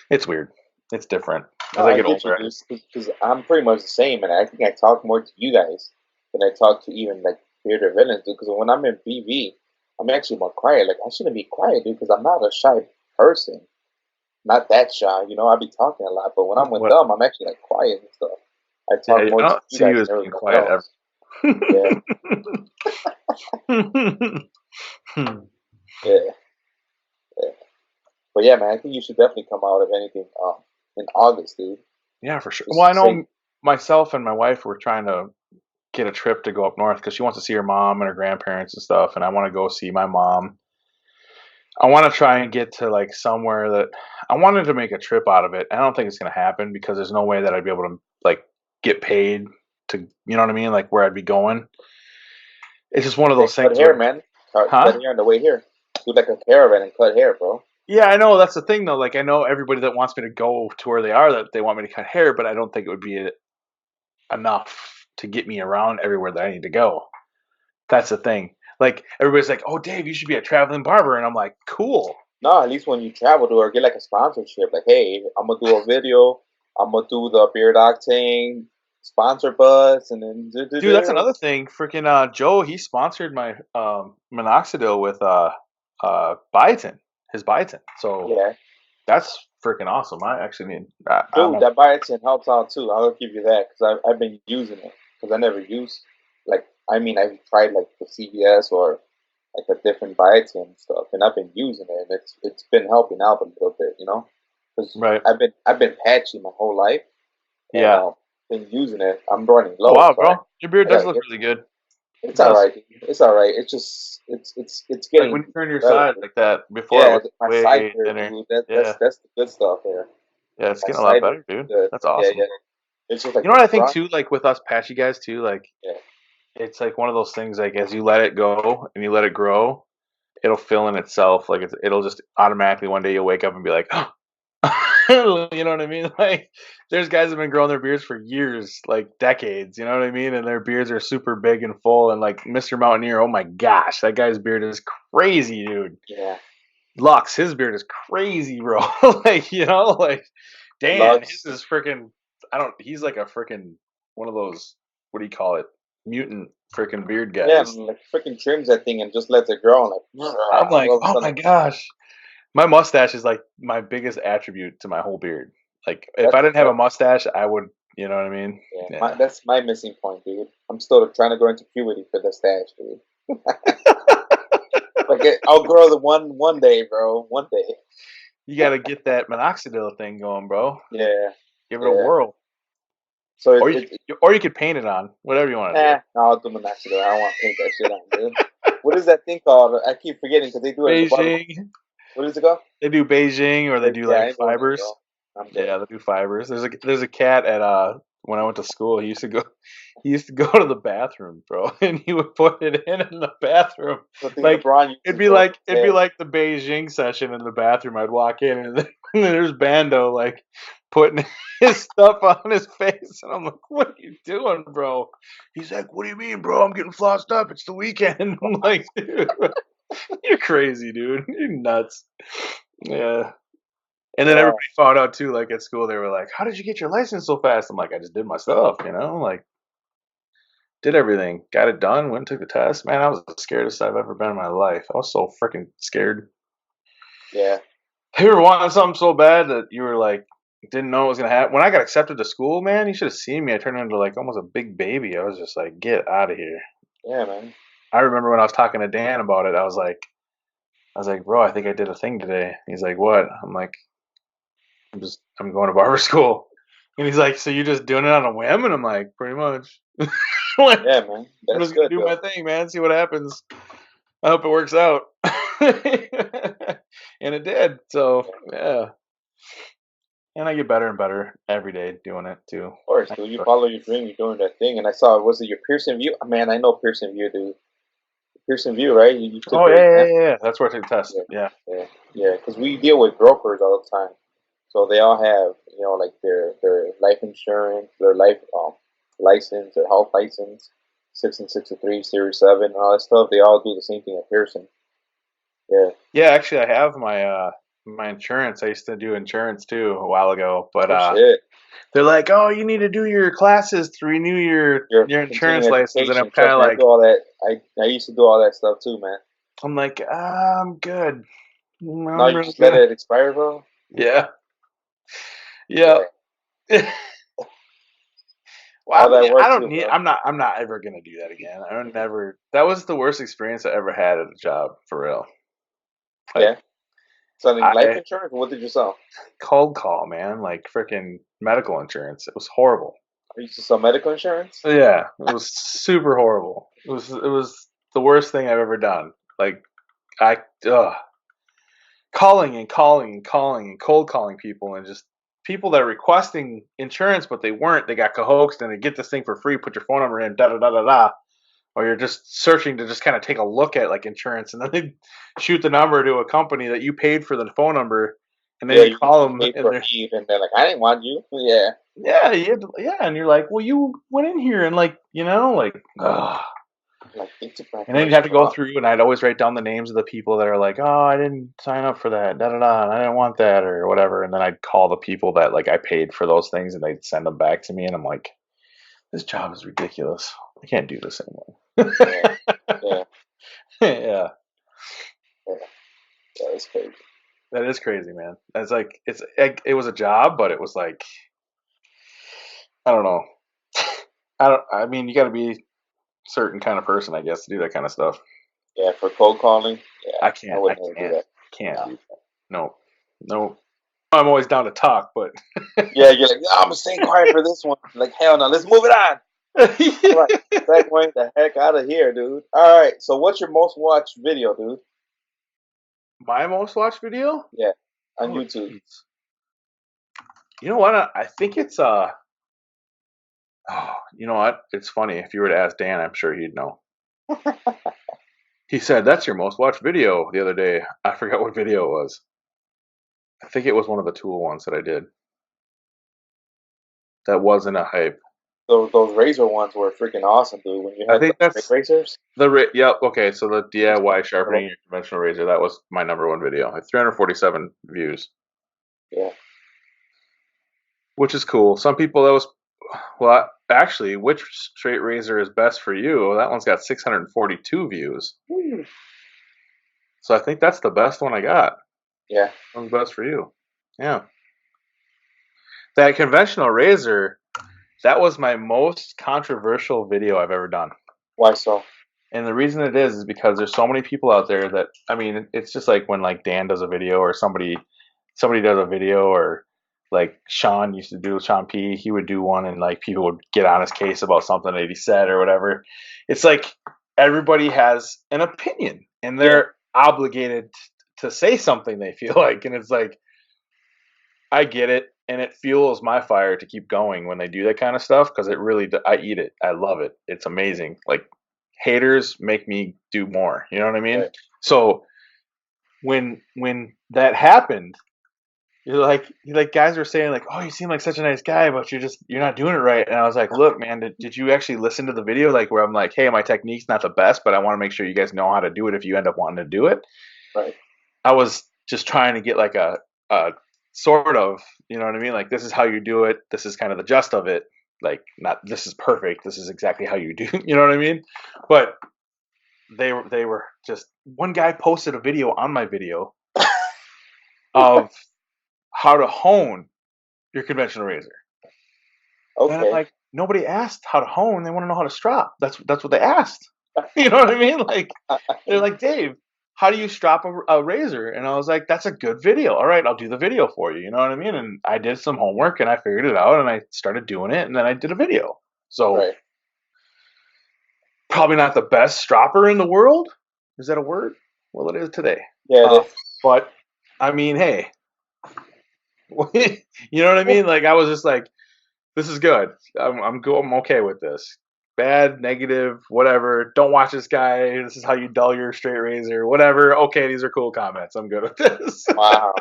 it's weird. It's different. No, As I I get get you, older, I dude. just Because I'm pretty much the same, and I think I talk more to you guys than I talk to even like Bearded Villains, dude. Because when I'm in BV, I'm actually more quiet. Like I shouldn't be quiet, dude, because I'm not a shy person. Not that shy, I be talking a lot, but when I'm with what? them, I'm actually like quiet and stuff. I Yeah, talk I more to don't you see you guys as than being everyone quiet ever. else. Yeah, yeah, yeah. But yeah, man, I think you should definitely come out if anything, in August, dude. Yeah, for sure. Well, I Just say, know myself and my wife were trying to get a trip to go up north because she wants to see her mom and her grandparents and stuff, and I want to go see my mom. I want to try and get to like somewhere that I wanted to make a trip out of it. I don't think it's going to happen because there's no way that I'd be able to like get paid to, you know what I mean? Like where I'd be going. It's just one of then those cut things hair, where, man. Cut huh? hair on the way here. Do like a caravan and cut hair, bro. Yeah, I know that's the thing though. Like I know everybody that wants me to go to where they are that they want me to cut hair, but I don't think it would be enough to get me around everywhere that I need to go. That's the thing. Like everybody's like, "Oh, Dave, you should be a traveling barber," and I'm like, "Cool, No, at least when you travel to or get like a sponsorship, like, hey, I'm gonna do a video, I'm gonna do the Beard Octane sponsor bus, and then dude." That's another thing. Freaking Joe, he sponsored my minoxidil with biotin, his biotin. So yeah, that's freaking awesome. I actually need. I'm dude, a, that biotin helps out too. I'll give you that because I've been using it because I never used like I mean I've tried like the CVS or like a different biotin stuff, and I've been using it, and it's been helping out a little bit, because right. I've been patchy my whole life, and Yeah. been using it. I'm running Oh low, wow, so I bro, your beard I does gotta look get really good. It it's all does. right. It's all right. It's just it's Like when getting you turn your better, side dude. like that. Before it Yeah, was my side way hair, thinner. dude. That Yeah. that's the good stuff here. Yeah, it's My getting a lot side hair better, is dude. good. That's Yeah, awesome. yeah. It's just like You know the what I think front. too, like with us patchy guys too, like Yeah, it's like one of those things like as you let it go and you let it grow, it'll fill in itself. Like it'll just automatically one day you'll wake up and be like, you know what I mean? Like there's guys that have been growing their beards for years, like decades, you know what I mean? And their beards are super big and full. And like Mr. Mountaineer, oh my gosh, that guy's beard is crazy, dude. yeah. Lux, his beard is crazy, bro. Like, like Dan, his Lux. is freaking I don't he's like a freaking one of those what do you call it? Mutant freaking beard Yeah, guys. and like freaking trims that thing and just lets it grow. And like I'm like, all of a oh sudden, my gosh. My mustache is like my biggest attribute to my whole beard. Like if I that's didn't have a that. mustache, I would You know what I mean? Yeah, that's my missing point, dude. I'm still trying to go into puberty for the stash, dude. I'll grow the one day, bro. One day. You got to get that minoxidil thing going, bro. Yeah, Give it a yeah. whirl. So Or you could paint it on, whatever you want to do. no, I'll do minoxidil. I don't want to paint that shit on, dude. What is that thing called? I keep forgetting because they do it at the barber. Beijing. What is it called? They do Beijing, or they do Yeah, I like ain't doing that, fibers. bro. I'm good. Yeah, they do fibers. There's a cat at when I went to school. He used to go to the bathroom, bro, and he would put it in the bathroom. The thing Like LeBron uses, bro. it'd be like the Beijing session in the bathroom. I'd walk in and then there's Bando like putting his stuff on his face, and I'm like, "What are you doing, bro?" He's like, "What do you mean, bro? I'm getting flossed up. It's the weekend." I'm like, "Dude, you're crazy, dude. You're nuts." Yeah. And then everybody found out too, like at school, they were like, "How did you get your license so fast?" I'm like, "I just did my stuff, like did everything, got it done, went and took the test." Man, I was the scaredest I've ever been in my life. I was so freaking scared. Yeah. You were wanting something so bad that you were like, didn't know what was gonna happen. When I got accepted to school, man, you should have seen me. I turned into like almost a big baby. I was just like, get out of here. Yeah, man. I remember when I was talking to Dan about it, I was like, bro, I think I did a thing today. He's like, what? I'm like, I'm going to barber school. And he's like, so you're just doing it on a whim? And I'm like, pretty much. Like, Yeah, man. I'm That's just gonna good, do though. my thing, man. See what happens. I hope it works out. And it did. So yeah. And I get better and better every day doing it too. Of course, dude. You follow your dream. You're doing that thing. And I saw, was it your Pearson View? Man, I know Pearson View, dude. Pearson View, right? You took Oh your exam. yeah. That's where I took the test. Yeah, Yeah. yeah, yeah. Because we deal with brokers all the time. So they all have, like their life insurance, their life license, their health license, 6 and 63, Series 7, and all that stuff. They all do the same thing at Pearson. Yeah. Yeah, actually I have my insurance. I used to do insurance too a while ago. But Oh shit. they're like, oh, you need to do your classes to renew Your your continuing insurance license, and I'm education. kind Trust of me, I like, do all that. I used to do all that stuff too, man. I'm like, I'm good. Now I'm you really just let good. it expire, bro. Yeah, yeah. Yeah. Well, All I that mean, I work don't too, need. bro. I'm not ever gonna do that again. I don't never. That was the worst experience I ever had at a job, for real. Like Yeah. Selling life I insurance. What did you sell? cold call, man, like freaking medical insurance. It was horrible. I used to sell medical insurance. Yeah, it was super horrible. It was the worst thing I've ever done. Like I calling and calling and calling and cold calling people, and just people that are requesting insurance but they weren't. They got coaxed and they get this thing for free. Put your phone number in. Da da da da da. Or you're just searching to just kind of take a look at like insurance, and then they shoot the number to a company that you paid for the phone number, and then Yeah, you call you them paid and for they're me, and they're like, I didn't want you. Yeah. yeah, yeah, and you're like, well, you went in here and like like, Like, it's a and then you have commercial. to go through, and I'd always write down the names of the people that are like, oh, I didn't sign up for that, da da da, and I didn't want that or whatever, and then I'd call the people that like I paid for those things, and they'd send them back to me, and I'm like, this job is ridiculous. I can't do this anymore. Yeah. Yeah. Yeah. Yeah. Yeah. It's crazy. That is crazy, man. It's like it was a job, but it was like I don't know. I mean, you got to be a certain kind of person, I guess, to do that kind of stuff. Yeah, for cold calling. Yeah, I I can't. I would never do can't. that. Can't No. do that. No. No. I'm always down to talk, but Yeah, you're like, no, I'm gonna stay quiet for this one. Like, hell no, let's move it on. All right, segueing the heck out of here, dude. All right, so what's your most watched video, dude? my most watched video. Yeah, on Oh, YouTube. jeez. You know what? I think it's Oh, you know what? It's funny. If you were to ask Dan, I'm sure he'd know. He said that's your most watched video the other day. I forgot what video it was. I think it was one of the Tool ones that I did. That wasn't a hype. Those razor ones were freaking awesome, dude. When you I had the think big that's razors. yep. Okay, so the DIY sharpening your conventional razor, that was my number one video. I had 347 views, Yeah. which is cool. Some people that was well, actually, which straight razor is best for you? Well, that one's got 642 views. So I think that's the best one I got. Yeah. One's best for you. Yeah. That conventional razor, that was my most controversial video I've ever done. Why so? And the reason it is because there's so many people out there that, I mean, it's just like when like Dan does a video or somebody does a video, or like Sean used to do, Sean P, he would do one and like people would get on his case about something that he said or whatever. It's like everybody has an opinion and Yeah. they're obligated to say something they feel like, and it's like, I get it, and it fuels my fire to keep going when they do that kind of stuff, because it really, I eat it. I love it. It's amazing. Like, haters make me do more. You know what I mean? Right. So when that happened, you're like guys were saying like, oh, you seem like such a nice guy, but you're not doing it right. And I was like, look, man, did you actually listen to the video? Like, where I'm like, hey, my technique's not the best, but I want to make sure you guys know how to do it if you end up wanting to do it. Right. I was just trying to get like a sort of, you know what I mean? Like, this is how you do it. This is kind of the gist of it. Like, not this is perfect. This is exactly how you do. You know what I mean? But they were just, one guy posted a video on my video of how to hone your conventional razor, and I'm Okay. like, nobody asked how to hone. They want to know how to strop. That's what they asked. You know what I mean? Like, they're like, Dave, how do you strap a razor? And I was like, that's a good video. All right, I'll do the video for you. You know what I mean? And I did some homework and I figured it out and I started doing it and then I did a video. So Right. probably not the best stropper in the world. Is that a word? Well, it is today. Yeah. But I mean, hey, you know what I mean? Like, I was just like, this is good. I'm okay with this. Bad, negative, whatever. Don't watch this guy. This is how you dull your straight razor. Whatever. Okay, these are cool comments. I'm good with this. Wow.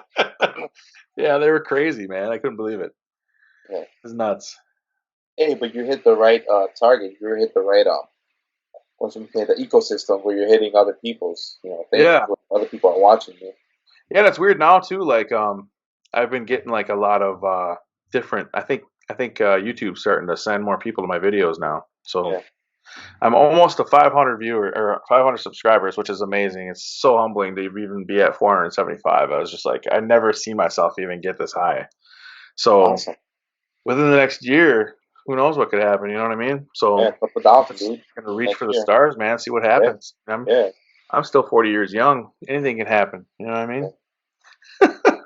Yeah, they were crazy, man. I couldn't believe it. Yeah. It's nuts. Hey, but you hit the right target. You hit the right what you say, the ecosystem where you're hitting other people's, things. Yeah, Other people are watching you. yeah. That's weird now too. Like, I've been getting like a lot of different. I think YouTube's starting to send more people to my videos now. So Yeah. I'm almost to 500 viewer or 500 subscribers, which is amazing. It's so humbling to even be at 475. I was just like, I never see myself even get this high. So Awesome. within the next year, who knows what could happen? You know what I mean? Yeah. So Put down, just dude. gonna reach Next for the year. stars, man. See what Yeah. happens. Yeah. I'm still 40 years young. Anything can happen. You know what I Yeah. mean?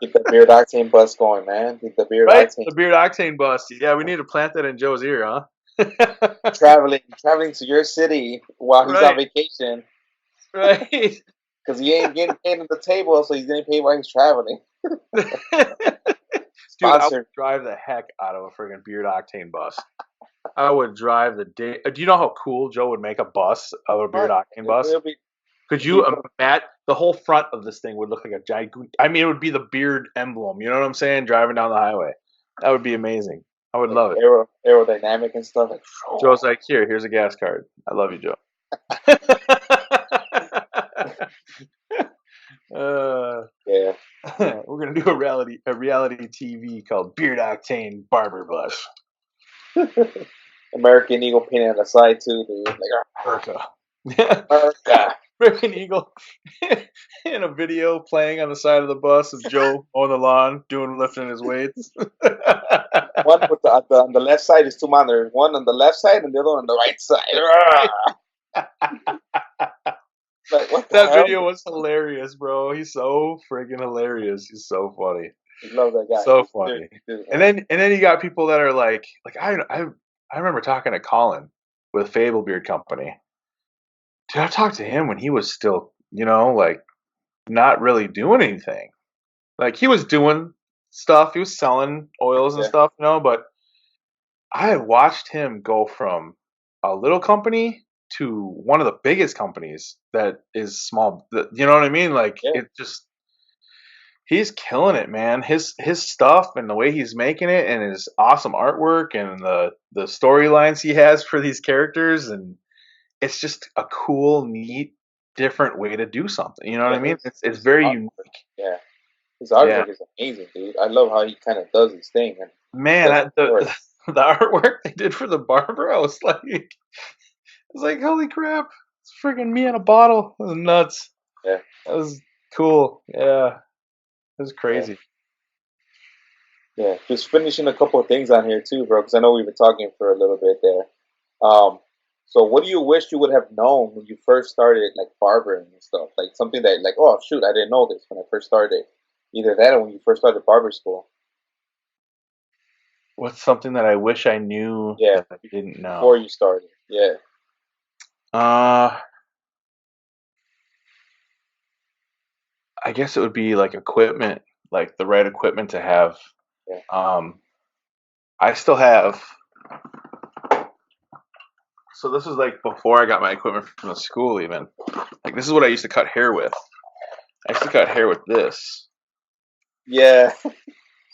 Keep the beard octane bus going, man. Keep the beard Right? octane. The beard octane bust. Yeah, we need to plant that in Joe's ear, huh? Traveling to your city while he's on Right, vacation right. because he ain't getting paid at the table, so he's getting paid while he's traveling. Dude, I would Sponsored. drive the heck out of a friggin' beard octane bus. I would drive the day. Do you know how cool Joe would make a bus of a beard Fuck. octane bus? It'll be Could you people. imagine the whole front of this thing would look like a giant? I mean, it would be the beard emblem. You know what I'm saying? Driving down the highway, that would be amazing. I would Like love it. aerodynamic and stuff. Like, Joe's like, here's a gas card. I love you, Joe. uh, yeah. we're gonna do a reality TV called Beard Octane Barber Bus. American Eagle painted on the side too, dude. Like, America. America. American Eagle in a video playing on the side of the bus of Joe on the lawn lifting his weights. One with on the left side is two monitors. One on the left side and the other on the right side. Like, what the That hell? video was hilarious, bro. He's so friggin' hilarious. He's so funny. I love that guy. So funny. Dude, And then you got people that are like I remember talking to Colin with Fable Beard Company. Dude, I talked to him when he was still, like not really doing anything. Like, he was doing stuff, he was selling oils and yeah, stuff, but I had watched him go from a little company to one of the biggest companies that is small. You know what I mean? Like, yeah. it just, he's killing it, man. His stuff and the way he's making it and his awesome artwork and the storylines he has for these characters, and it's just a cool, neat, different way to do something. You know what I Yeah, mean? It's very unique. yeah. His Yeah, artwork is amazing, dude. I love how he kind of does his thing and man, does it for the artwork they did for the barber, I was like, holy crap, it's freaking me in a bottle. That was nuts. Yeah, That was cool. Yeah, it was yeah. crazy. Yeah, just finishing a couple of things on here too, bro, because I know we've been talking for a little bit there. Um, so what do you wish you would have known when you first started, like barbering and stuff? Like something that, like, oh shoot, I didn't know this when I first started. Either that or when you first started barber school. What's something that I wish I knew Yeah, that I didn't before know? you started. Yeah, Uh, I guess it would be like equipment, like the right equipment to have. yeah. Um, I still have. So this is like before I got my equipment from the school, even. Like this is what I used to cut hair with. I used to cut hair with this. Yeah,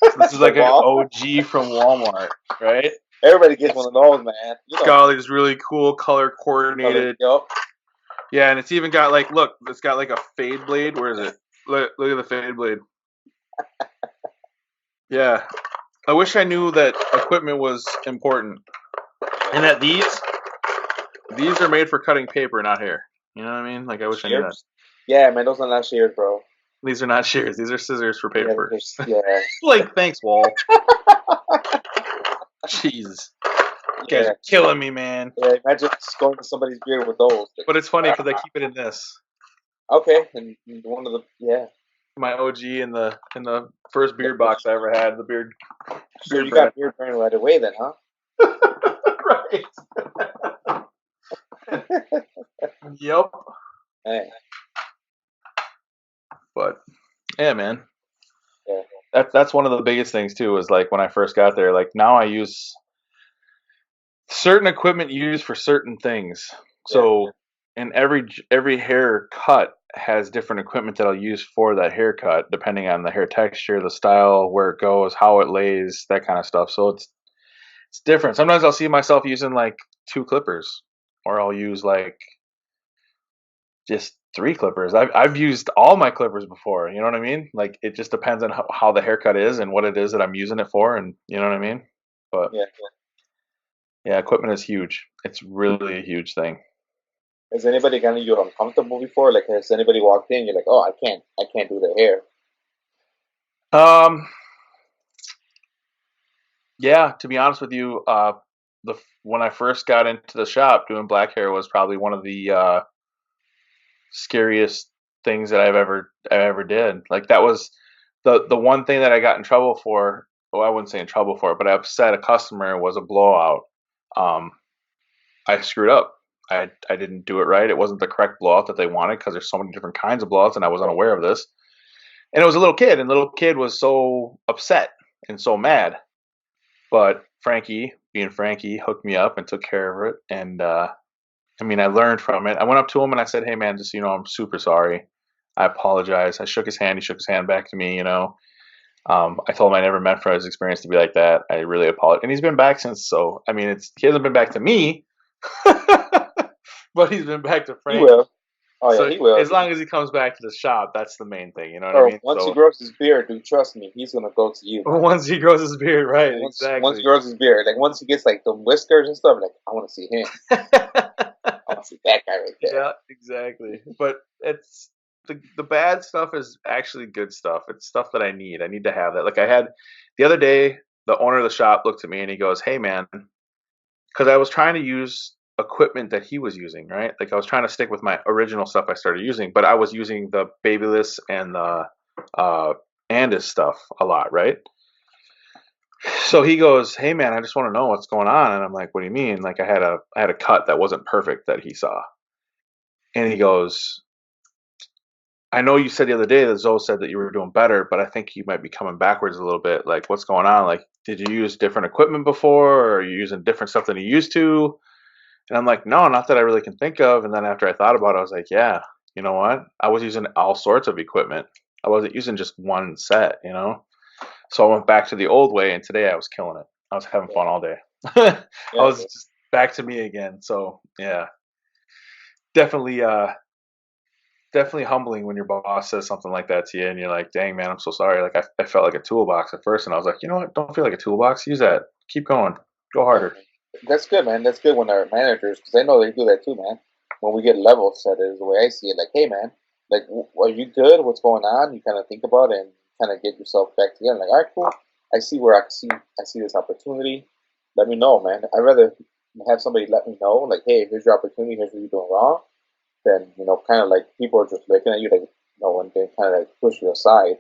So this is the like an wall. OG from Walmart, right? Everybody gets one It's, of those, man. You it's know got all me. these really cool color Color. coordinated. Yup. Yeah, and it's even got like, look, it's got like a fade blade. Where is it? Look at the fade blade. Yeah, I wish I knew that equipment was important, Yeah. and that these are made for cutting paper, not hair. You know what I mean? Like I wish I knew that. Shears. Yeah, man, those are not shears, bro. These are not shears. These are scissors for Yeah, paper. there's, yeah, Like, thanks, Wall. Jeez, you guys yeah, are killing me, man. yeah. Imagine just going to somebody's beard with those. Like, But it's funny because I keep it in this. okay, and one of the yeah. My OG in the first beard box I ever had. The beard So beard you brand. got beard burn right away then, huh? Right. Yep. Man, But yeah, man. yeah, That's one of the biggest things too. Is like when I first got there. Like now I use certain equipment used for certain things. yeah, So, and every hair cut has different equipment that I'll use for that haircut, depending on the hair texture, the style, where it goes, how it lays, that kind of stuff. So it's different. Sometimes I'll see myself using like two clippers, or I'll use like just three clippers. I've used all my clippers before. You know what I mean? Like it just depends on how the haircut is and what it is that I'm using it for, and you know what I mean. But yeah. yeah, equipment is huge. It's really a huge thing. Has anybody gotten you uncomfortable before? Like, has anybody walked in? You're like, oh, I can't do their hair. Um, yeah, to be honest with you, the when I first got into the shop, doing black hair was probably one of the scariest things that I ever did. Like that was the one thing that I got in trouble for. Well, I wouldn't say in trouble for it, but I upset a customer was a blowout. Um, I screwed up. I didn't do it right. It wasn't the correct blowout that they wanted because there's so many different kinds of blowouts, and I was Right. unaware of this. And it was a little kid, and the little kid was so upset and so mad. But Frankie, being Frankie, hooked me up and took care of it. And I mean, I learned from it. I went up to him and I said, "Hey, man, just so you know, I'm super sorry. I apologize." I shook his hand. He shook his hand back to me. You know, I told him I never meant for his experience to be like that. I really apologize. And he's been back since. So I mean, he hasn't been back to me, but he's been back to He Frankie. will. Oh yeah, So he will. as long as he comes back to the shop, that's the main thing. You know what I Or mean? once he So grows his beard, dude, trust me, he's gonna go to you, man. once he grows his beard, right? Once he Exactly. grows his beard, like once he gets like the whiskers and stuff, like I want to see him. I want to see that guy right there. Yeah, exactly. But it's the bad stuff is actually good stuff. It's stuff that I need. I need to have that. Like I had the other day, the owner of the shop looked at me and he goes, "Hey, man," because I was trying to use equipment that he was using, right? Like I was trying to stick with my original stuff I started using, but I was using the Babyless and the Andis stuff a lot, right? So he goes, "Hey, man, I just want to know what's going on." And I'm like, "What do you mean?" Like I had a cut that wasn't perfect that he saw. And he goes, "I know you said the other day that Zoe said that you were doing better, but I think you might be coming backwards a little bit. Like, what's going on? Like, did you use different equipment before, or are you using different stuff than you used to?" And I'm like, "No, not that I really can think of." And then after I thought about it, I was like, "Yeah, you know what? I was using all sorts of equipment. I wasn't using just one set, you know?" So I went back to the old way, and today I was killing it. I was having Yeah, fun all day. I yeah, was just back to me again. So yeah, definitely definitely humbling when your boss says something like that to you and you're like, "Dang, man, I'm so sorry." Like I felt like a toolbox at first, and I was like, "You know what? Don't feel like a toolbox. Use that. Keep going. Go yeah. harder." That's good, man. That's good when our managers, because I know they do that too, man. When we get level set, is the way I see it. Like, hey, man, like, are you good? What's going on? You kind of think about it and kind of get yourself back together. Like, all right, cool. I see where I see this opportunity. Let me know, man. I'd rather have somebody let me know, like, hey, here's your opportunity. Here's what you're doing wrong. Than kind of like people are just looking at you like, and they kind of like push you aside,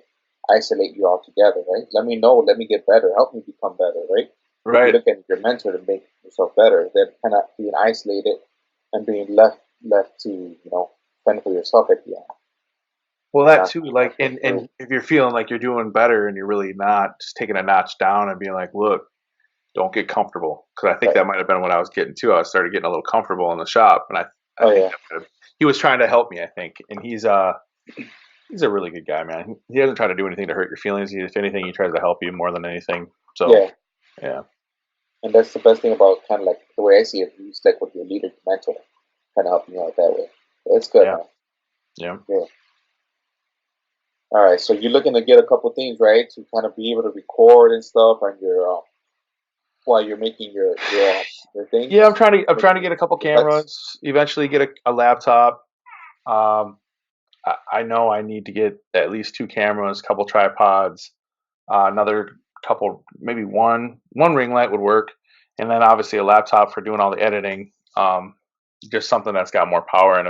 isolate you altogether, right? Let me know. Let me get better. Help me become better, right? You Right. look at your mentor to make yourself better. They're kind of being isolated and being left to fend for yourself at the end. Well, And that too, like, and if you're feeling like you're doing better and you're really not, just taking a notch down and being like, look, don't get comfortable. Because I think right. that might have been what I was getting to. I started getting a little comfortable in the shop, and I Oh think yeah, that he was trying to help me. I think, and he's a really good guy, man. He doesn't try to do anything to hurt your feelings. If anything, he tries to help you more than anything. So yeah. yeah, And that's the best thing about kind of like the way I see it. You stick with your leader, your mentor, kind of helping you out that way. It's good, yeah, man. yeah. Yeah. All right. So you're looking to get a couple things right to kind of be able to record and stuff on your while you're making your Yeah, things, I'm trying to making get a couple your cuts. cameras. Eventually, get a laptop. Um, I know I need to get at least two cameras, couple tripods, another couple, maybe one ring light would work, and then obviously a laptop for doing all the editing. Just something that's got more power and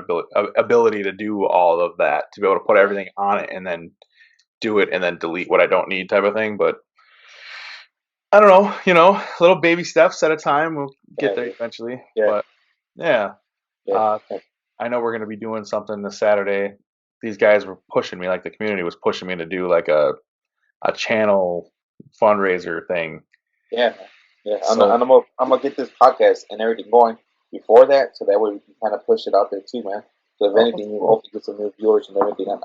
ability to do all of that, to be able to put Yeah. everything on it and then do it and then delete what I don't need, type of thing. But I don't know, little baby steps at a time. We'll get Yeah. there eventually. Yeah. But yeah, Yeah. uh, I know we're going to be doing something this Saturday. These guys were pushing me, like the community was pushing me to do like a channel fundraiser thing. Yeah. Yeah. So I'm gonna get this podcast and everything going before that, so that way we can kind of push it out there too, man. So if oh, that's anything, you cool. hopefully get some new viewers and everything on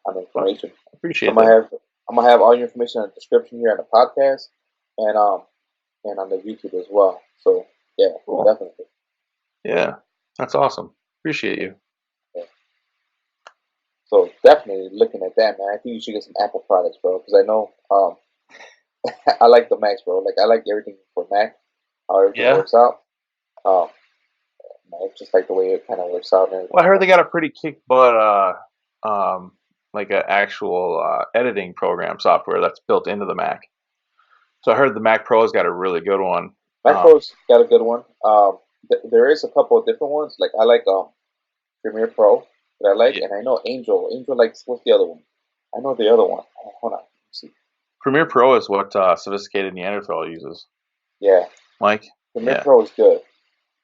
Well, information. I So appreciate that. I'm gonna have all your information in the description here on the podcast and on the YouTube as well. So yeah, Cool. definitely. Yeah, that's awesome. Appreciate you. Yeah. So definitely looking at that, man. I think you should get some Apple products, bro, because I know I like the Macs, bro. Like I like everything for Mac, how everything Yeah. works out. Um, I just like the way it kind of works out and Well, everything. I heard they got a pretty kick butt, like an actual editing program software that's built into the Mac. So I heard the Mac Pro's got a really good one. Mac Pro's got a good one. There is a couple of different ones. Like I like Premiere Pro that I like, Yeah. and I know Angel. Angel likes what's the other one? I know the other one. Oh, hold on, let me see. Premiere Pro is what sophisticated Neanderthal uses. Yeah, Mike. Premiere Yeah. Pro is good.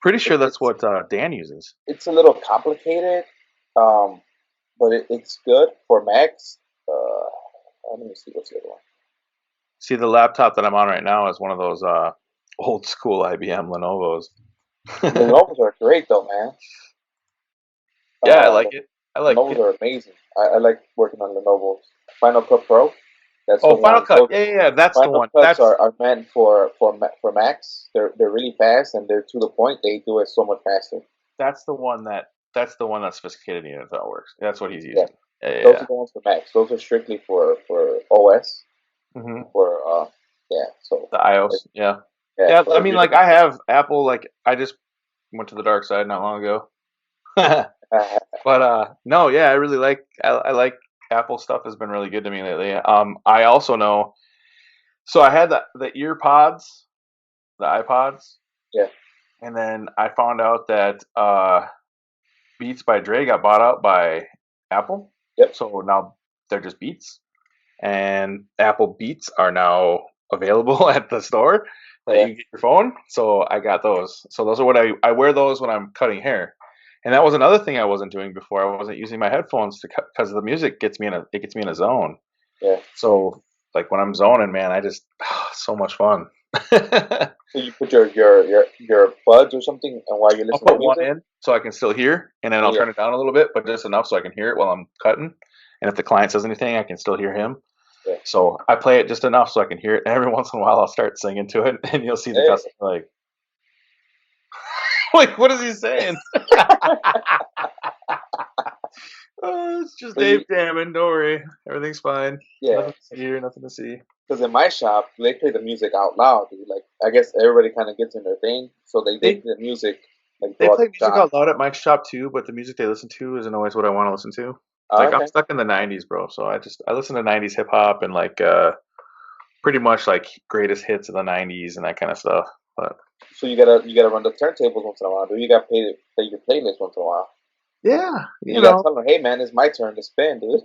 Pretty sure that's It's what Dan uses. it's a little complicated, um, but it's good for Macs. Let me see what's the other one. See, the laptop that I'm on right now is one of those old school IBM Lenovo's. The Lenovo's are great though, man. Yeah, I The like it. I like Lenovo's it. are amazing. I like working on Lenovo's. Final Cut Pro. That's the Oh, Final one. Cut. Those Yeah, yeah, yeah, that's the Final one. Cuts are meant for Macs. They're really fast and they're to the point. They do it so much faster. That's the one that sophisticated Neanderthal works. That's what he's Yeah, using. Yeah, yeah, those yeah. are the ones for Macs. Those are strictly for OS. Hmm. For yeah. So The if, iOS. Yeah, yeah. yeah. So I if mean, you're like looking I have Apple. Like I just went to the dark side not long ago. But no, yeah, I really like. I like Apple stuff. Has been really good to me lately. I also know. So I had the ear pods, the iPods, yeah. and then I found out that Beats by Dre got bought out by Apple. Yep. So now they're just Beats, and Apple Beats are now available at the store that Yeah. you get your phone. So I got those. So those are what I wear those when I'm cutting hair. And that was another thing I wasn't doing before. I wasn't using my headphones to cut because the music gets me in a zone. Yeah. So like when I'm zoning, man, I just so much fun. So you put your buds or something, and while you're I'll listening to put one music. in so I can still hear, and then Oh I'll yeah. turn it down a little bit, but just enough so I can hear it while I'm cutting. And if the client says anything, I can still hear him. Yeah. So I play it just enough so I can hear it. And every once in a while, I'll start singing to it, and you'll see the Hey. customer like, like, what is he saying? Oh, it's just So Dave you jamming. Don't worry, everything's fine. yeah. Nothing to see here, nothing to see. Because in my shop, they play the music out loud, dude. Like, I guess everybody kind of gets in their thing, so they They play the music like they throughout play the music shop. out loud at my shop too, but the music they listen to isn't always what I want to listen to. Oh, Like I'm okay. stuck in the '90s, bro. So I listen to '90s hip hop and like pretty much like greatest hits of the '90s and that kind of stuff. But So you gotta run the turntables once in a while. Do you gotta play your playlist once in a while? yeah, And you you gotta know, tell them, hey man, it's my turn to spin, dude.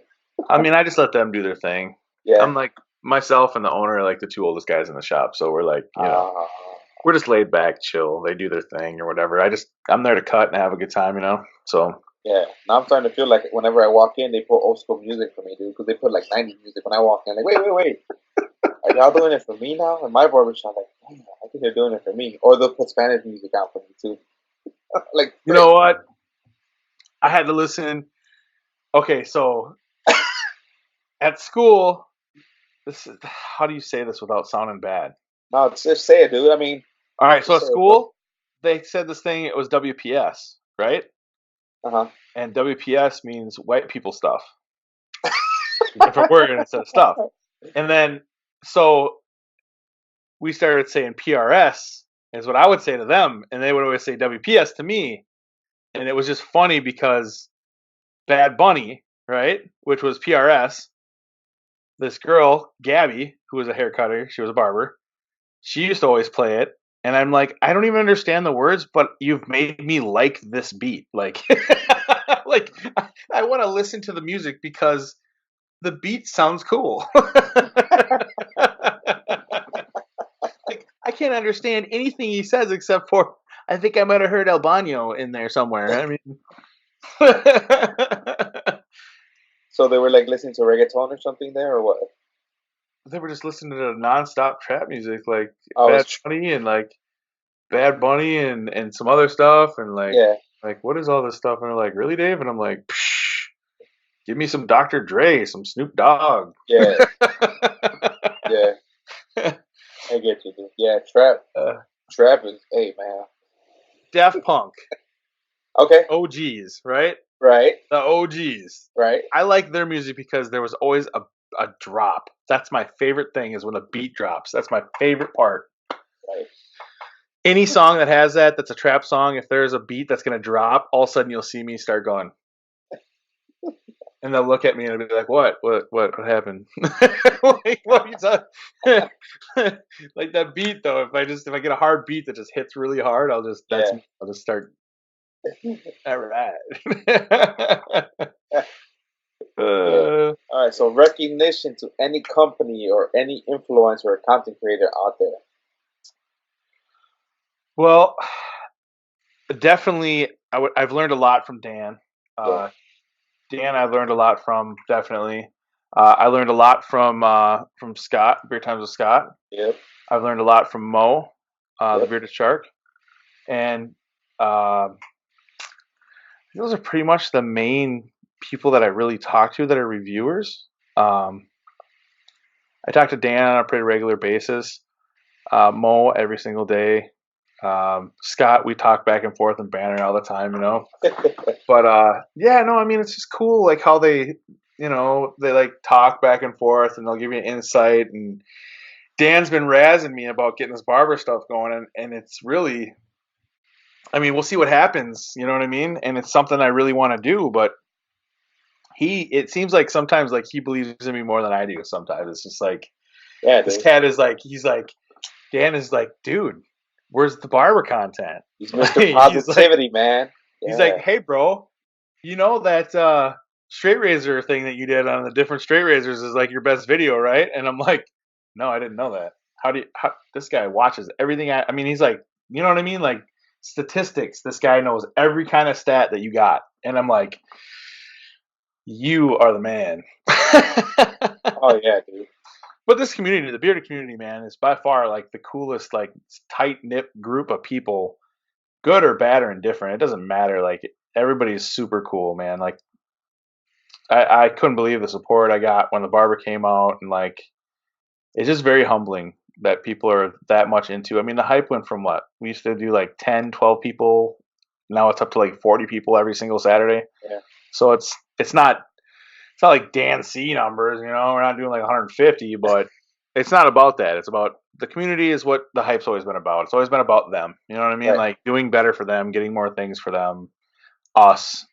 I mean, I just let them do their thing. Yeah. I'm like myself and the owner are like the two oldest guys in the shop, so we're like, Uh, we're just laid back, chill. They do their thing or whatever. I'm there to cut and have a good time, So yeah. Now I'm starting to feel like whenever I walk in, they put old school music for me, dude, because they put like '90s music when I walk in. Like, wait. Are y'all doing it for me now? And my barbershop, like, damn, I think they're doing it for me. Or they'll put Spanish music out for me too. Like, you know what? I had to listen. Okay, so at school, this is, how do you say this without sounding bad? no, just say it, dude. I mean, All right, so just at say it, bro. school, they said this thing. It was WPS, right? Uh huh. And WPS means white people stuff. It's a different word instead of stuff. And then so we started saying PRS is what I would say to them, and they would always say WPS to me. And it was just funny because Bad Bunny, right, which was PRS, this girl, Gabby, who was a hair cutter, she was a barber, she used to always play it. And I'm like, I don't even understand the words, but you've made me like this beat. Like, like I want to listen to the music because the beat sounds cool. Like, I can't understand anything he says except for I think I might have heard Albano in there somewhere. I mean, So they were like listening to reggaeton or something there, or what? they were just listening to nonstop trap music, like Oh, Bad it's Bunny and like Bad Bunny and some other stuff, and yeah, like what is all this stuff? And they're like, really, Dave? And I'm like, psh, give me some Dr. Dre, some Snoop Dogg. yeah, yeah. I get you, dude. Yeah, trap is, hey man. Daft Punk, Okay, OGs, right? right, The OGs. right, I like their music because there was always a drop. That's my favorite thing is when the beat drops. That's my favorite part. right. Any song that has that, that's a trap song, if there's a beat that's going to drop, all of a sudden you'll see me start going. And they'll look at me and be like, what happened? Like, what are you talking? Like that beat though, if I get a hard beat that just hits really hard, that's Yeah. me. I'll just start, all right. Yeah. uh, All right. So recognition to any company or any influencer or content creator out there. well, definitely, I've learned a lot from Dan. Yeah. Dan, I learned a lot from definitely. I learned a lot from Scott, Beer Times with Scott. Yep. I've learned a lot from Mo, the Yep. Bearded Shark, and uh, those are pretty much the main people that I really talk to that are reviewers. Um, I talk to Dan on a pretty regular basis. Mo every single day. Scott, we talk back and forth and banter all the time. But yeah, no, I mean it's just cool, like how they like talk back and forth, and they'll give you an insight. And Dan's been razzing me about getting this barber stuff going, and it's really, I mean, we'll see what happens. You know what I mean? And it's something I really want to do, but it seems like sometimes like he believes in me more than I do. Sometimes it's just like Yeah, this dude. cat is like he's like Dan is like, dude, where's the barber content? He's Like, Mr. Positivity, man. he's like, Yeah. hey, bro, you know that straight razor thing that you did on the different straight razors is like your best video, right? And I'm like, no, I didn't know that. How this guy watches everything? I mean, he's like, you know what I mean? Like statistics. This guy knows every kind of stat that you got, and I'm like, you are the man. Oh yeah, dude. But this community, the bearded community, man, is by far like the coolest, like tight knit group of people, good or bad or indifferent. It doesn't matter. Like everybody's super cool, man. Like I couldn't believe the support I got when the barber came out, and like it's just very humbling that people are that much into. I mean, the hype went from what we used to do like 10, 12 people. Now it's up to like 40 people every single Saturday. Yeah. So it's not like Dan C numbers, we're not doing like 150, but it's not about that. It's about the community is what the hype's always been about. It's always been about them. You know what I mean? Right. Like doing better for them, getting more things for them, us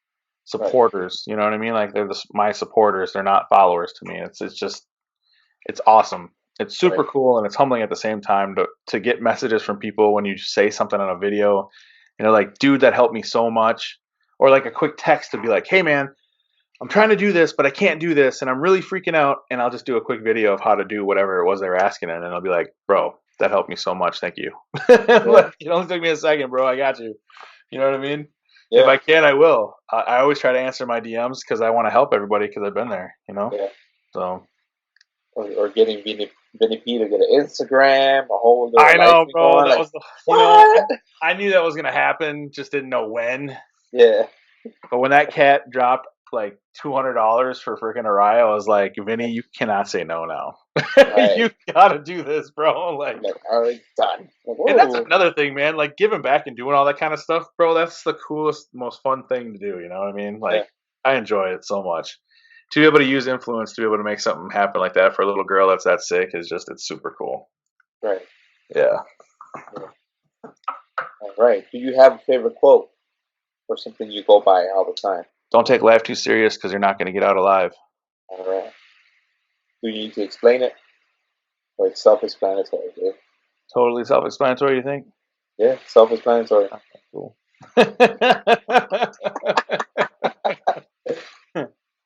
Right. supporters. You know what I mean? Like they're my supporters. They're not followers to me. It's awesome. It's super cool and it's humbling at the same time to get messages from people when you say something on a video. Like, dude, that helped me so much. Or like a quick text to be like, hey, man, I'm trying to do this, but I can't do this, and I'm really freaking out. And I'll just do a quick video of how to do whatever it was they were asking, and I'll be like, bro, that helped me so much. Thank you. Like, it only took me a second, bro. I got you. You know what I mean? If I can, I will. I always try to answer my DMs because I want to help everybody because I've been there. Yeah. So. Or getting Vinny P to get an Instagram, a whole I know, bro. Going, that like, was what? I knew that was gonna happen, just didn't know when. Yeah. But when that cat dropped like $200 for freaking Araya, I was like, Vinny, you cannot say no now. Right. You gotta do this, bro. Like all right, done. And that's another thing, man. Like giving back and doing all that kind of stuff, bro. That's the coolest, most fun thing to do. You know what I mean? Like I enjoy it so much. To be able to use influence to be able to make something happen like that for a little girl that's that sick is it's super cool. Right. Yeah. All right. Do you have a favorite quote or something you go by all the time? Don't take life too serious because you're not going to get out alive. All right. Do you need to explain it? Or it's self-explanatory, dude? Totally self-explanatory, you think? Yeah, self-explanatory. Okay, cool.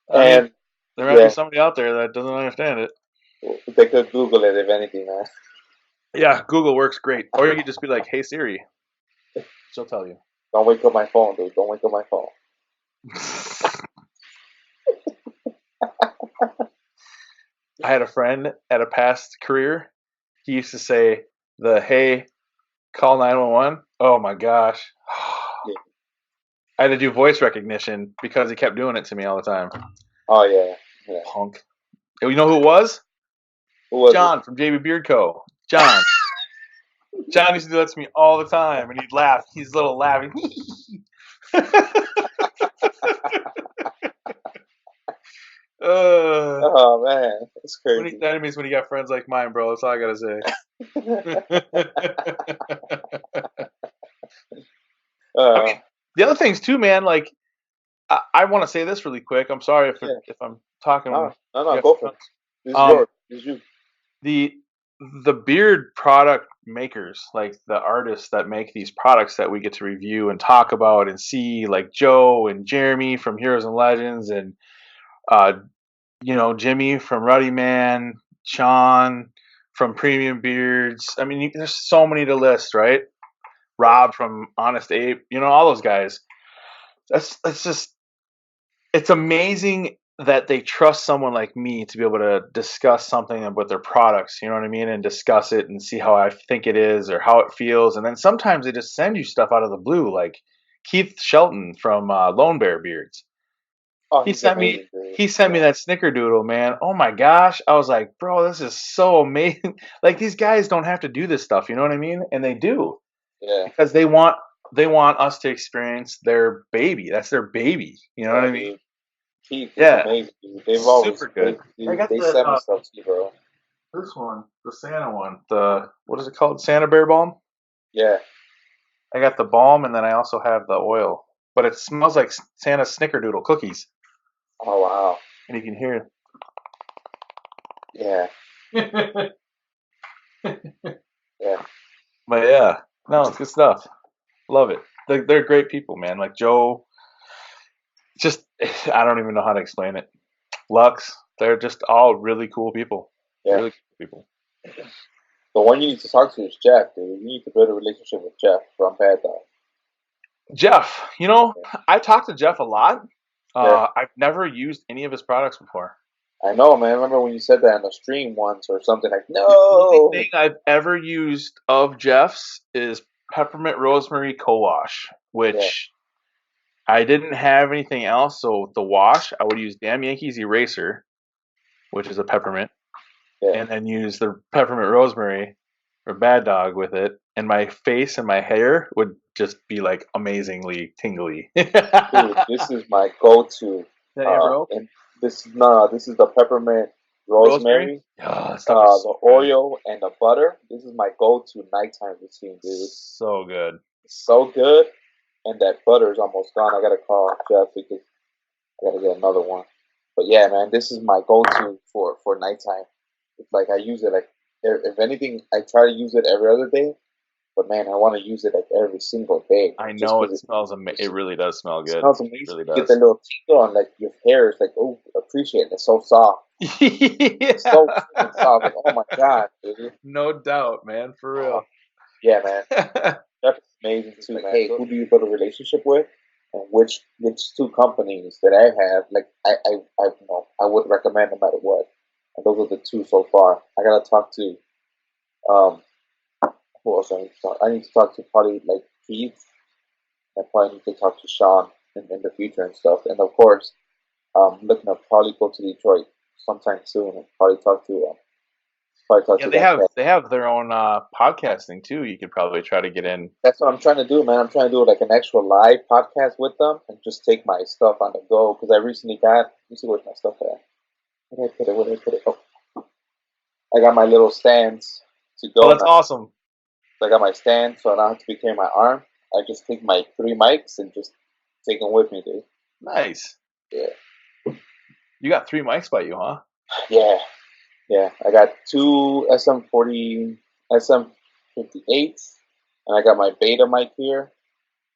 And there might be somebody out there that doesn't understand it. They could Google it, if anything, man. Yeah, Google works great. Or you could just be like, hey, Siri. She'll tell you. Don't wake up my phone, dude. Don't wake up my phone. I had a friend at a past career. He used to say hey, call 911. Oh my gosh. I had to do voice recognition because he kept doing it to me all the time. Oh, yeah. Punk. You know who it was? Who was John from JB Beard Co. John. John used to do that to me all the time, and he'd laugh. He's a little laughing. Oh man, that's crazy. That means when you got friends like mine, bro. That's all I gotta say. I mean, the other things too, man. Like, I want to say this really quick. I'm sorry if I'm talking. No, go for it. This is yours. This is you. The beard product makers, like the artists that make these products that we get to review and talk about and see, like Joe and Jeremy from Heroes and Legends, and Jimmy from Ruddy Man, Sean from Premium Beards. I mean, there's so many to list, right? Rob from Honest Ape, all those guys. It's amazing that they trust someone like me to be able to discuss something with their products, you know what I mean? And discuss it and see how I think it is or how it feels. And then sometimes they just send you stuff out of the blue, like Keith Shelton from Lone Bear Beards. Oh, he sent me that snickerdoodle, man. Oh my gosh. I was like, bro, this is so amazing. Like, these guys don't have to do this stuff, you know what I mean? And they do. Yeah. Because they want us to experience their baby. That's their baby. You know what I mean? Keith is amazing. They've always super good. They sent me stuff to you, bro. This one, the Santa one, what is it called? Santa Bear Balm? Yeah. I got the balm, and then I also have the oil. But it smells like Santa snickerdoodle cookies. Oh, wow. And you can hear it. Yeah. Yeah. But yeah, no, it's good stuff. Love it. They're great people, man. Like Joe, just, I don't even know how to explain it. Lux, they're just all really cool people. Yeah. Really cool people. The one you need to talk to is Jeff, dude. You need to build a relationship with Jeff from Bad Dog. Jeff, I talk to Jeff a lot. I've never used any of his products before. I know, man. I remember when you said that on the stream once or something, like, no. The only thing I've ever used of Jeff's is Peppermint Rosemary Co-Wash, which I didn't have anything else. So the wash, I would use Damn Yankees Eraser, which is a peppermint, and then use the Peppermint Rosemary or Bad Dog with it. And my face and my hair would just be like amazingly tingly. Dude, this is my go-to. Bro? And this is the peppermint rosemary, the oil, and the butter. This is my go-to nighttime routine, dude. So good. So good. And that butter is almost gone. I gotta call Jeff because I gotta get another one. But yeah, man, this is my go-to for nighttime. It's like I use it like if anything, I try to use it every other day. But man, I want to use it like every single day, I just know because it smells. It really does smell it good. smells It amazing. really You get that does. little tingle on like your hair. It's like, oh, appreciate it. It's so soft, Yeah. so freaking soft. Like, oh my god, dude. No doubt, man. For Oh, real. yeah, man. That's amazing too, man. Hey, who do you build a relationship with, and which two companies that I have? Like, I would recommend no matter what. And those are the two so far. I gotta talk to um who else I need to talk? I need to talk to probably like Keith. I probably need to talk to Sean in the future and stuff. And of course, looking to probably go to Detroit sometime soon and probably talk Yeah, to that cat. they have their own podcasting too. You could probably try to get in. That's what I'm trying to do, man. I'm trying to do like an actual live podcast with them and just take my stuff on the go because I recently got. Let me see where's my stuff at. Where did I put it? Where did I put it? Oh, I got my little stands to Oh, go that's now. awesome. So I got my stand, so I don't have to be carrying my arm. I just take my 3 mics and just take them with me, dude. Nice. Yeah, You got 3 mics by you, huh? yeah, yeah. I got two SM58s, and I got my Beta mic here,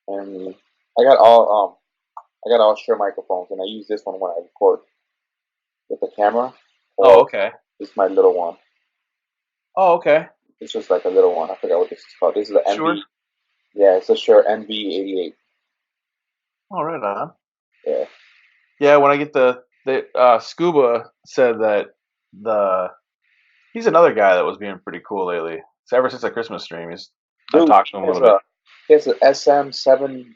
and I got all Shure microphones, and I use this one when I record with the camera, Oh, or okay. this is my little one. Oh, okay. It's just like a little one. I forgot what this is called. This is the Sure. NB. Yeah, it's a Shure NB88. All right, on. Yeah. Yeah, when I get the Scuba said that the he's another guy that was being pretty cool lately. So ever since the Christmas stream, I've Dude, talked to him a little bit. he has an SM7B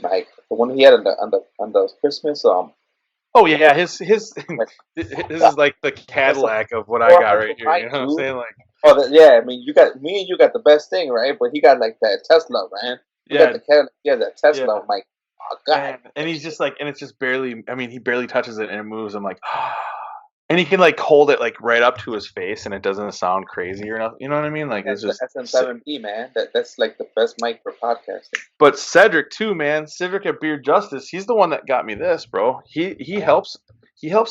mic. The one he had on the Christmas Oh yeah, his like this that, is like the that's like Cadillac of what I got right 400 here. You mic, know what I'm dude. saying? Like, Oh yeah, I mean you got me and you got the best thing, right? But he got like that Tesla, man. We got yeah, the Cadillac, yeah, that Tesla yeah. mic. Oh god, And he's just like, and it's just barely. I mean, he barely touches it, and it moves. I'm like, and he can like hold it like right up to his face, and it doesn't sound crazy or nothing. You know what I mean? Like yeah, it's it's the just sick. SM7B, man. That's like the best mic for podcasting. But Cedric too, man. Cedric at Beard Justice, he's the one that got me this, bro. He helps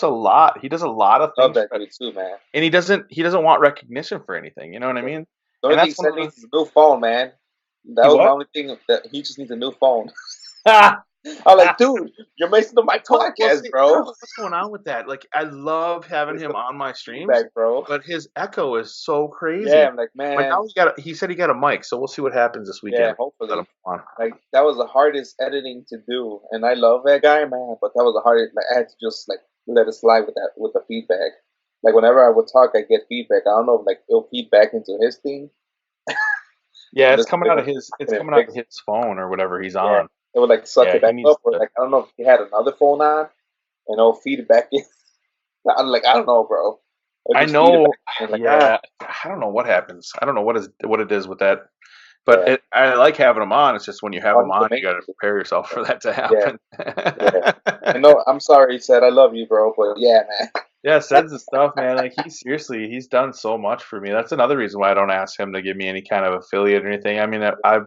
a lot. He does a lot of Love things, that dude too, man. and he doesn't want recognition for anything. You know what I The mean? And only thing that's one Seth of needs is a new phone, man. That he was my what? only thing that he just needs a new phone. I'm like, dude, you're messing up my Well, podcast, see, I don't bro. know what's going on with that. Like, I love having It's him the on my streams, feedback, bro. but his echo is so Yeah, crazy. I'm like, But man, now he said he got a mic, so we'll see what happens this yeah, weekend. Let him hopefully. come on. Like that was the hardest editing to do, and I love that guy, man. But that was the hardest. Like I had to just like let it slide with the feedback. Like whenever I would talk, I get feedback. I don't know if like it'll feed back into his thing. Yeah, And this it's couldn't coming out of fix it. his phone or whatever he's Yeah, on. it would like suck Yeah, it he back needs up, or to. like I don't know if he had another phone on, and it'll feed it back in. I'm like, I don't know, bro. It'll I just feed it know. back in. Like Yeah, I don't know what happens. I don't know what it is with that. But yeah. I like having them on. It's just when you have Oh, them he's on, you got to amazing. prepare yourself for that to Yeah, happen. yeah. I know. I'm sorry, he said I love you, bro, but yeah, man. Yeah, Seds and stuff, man. Like he's done so much for me. That's another reason why I don't ask him to give me any kind of affiliate or anything. I mean, I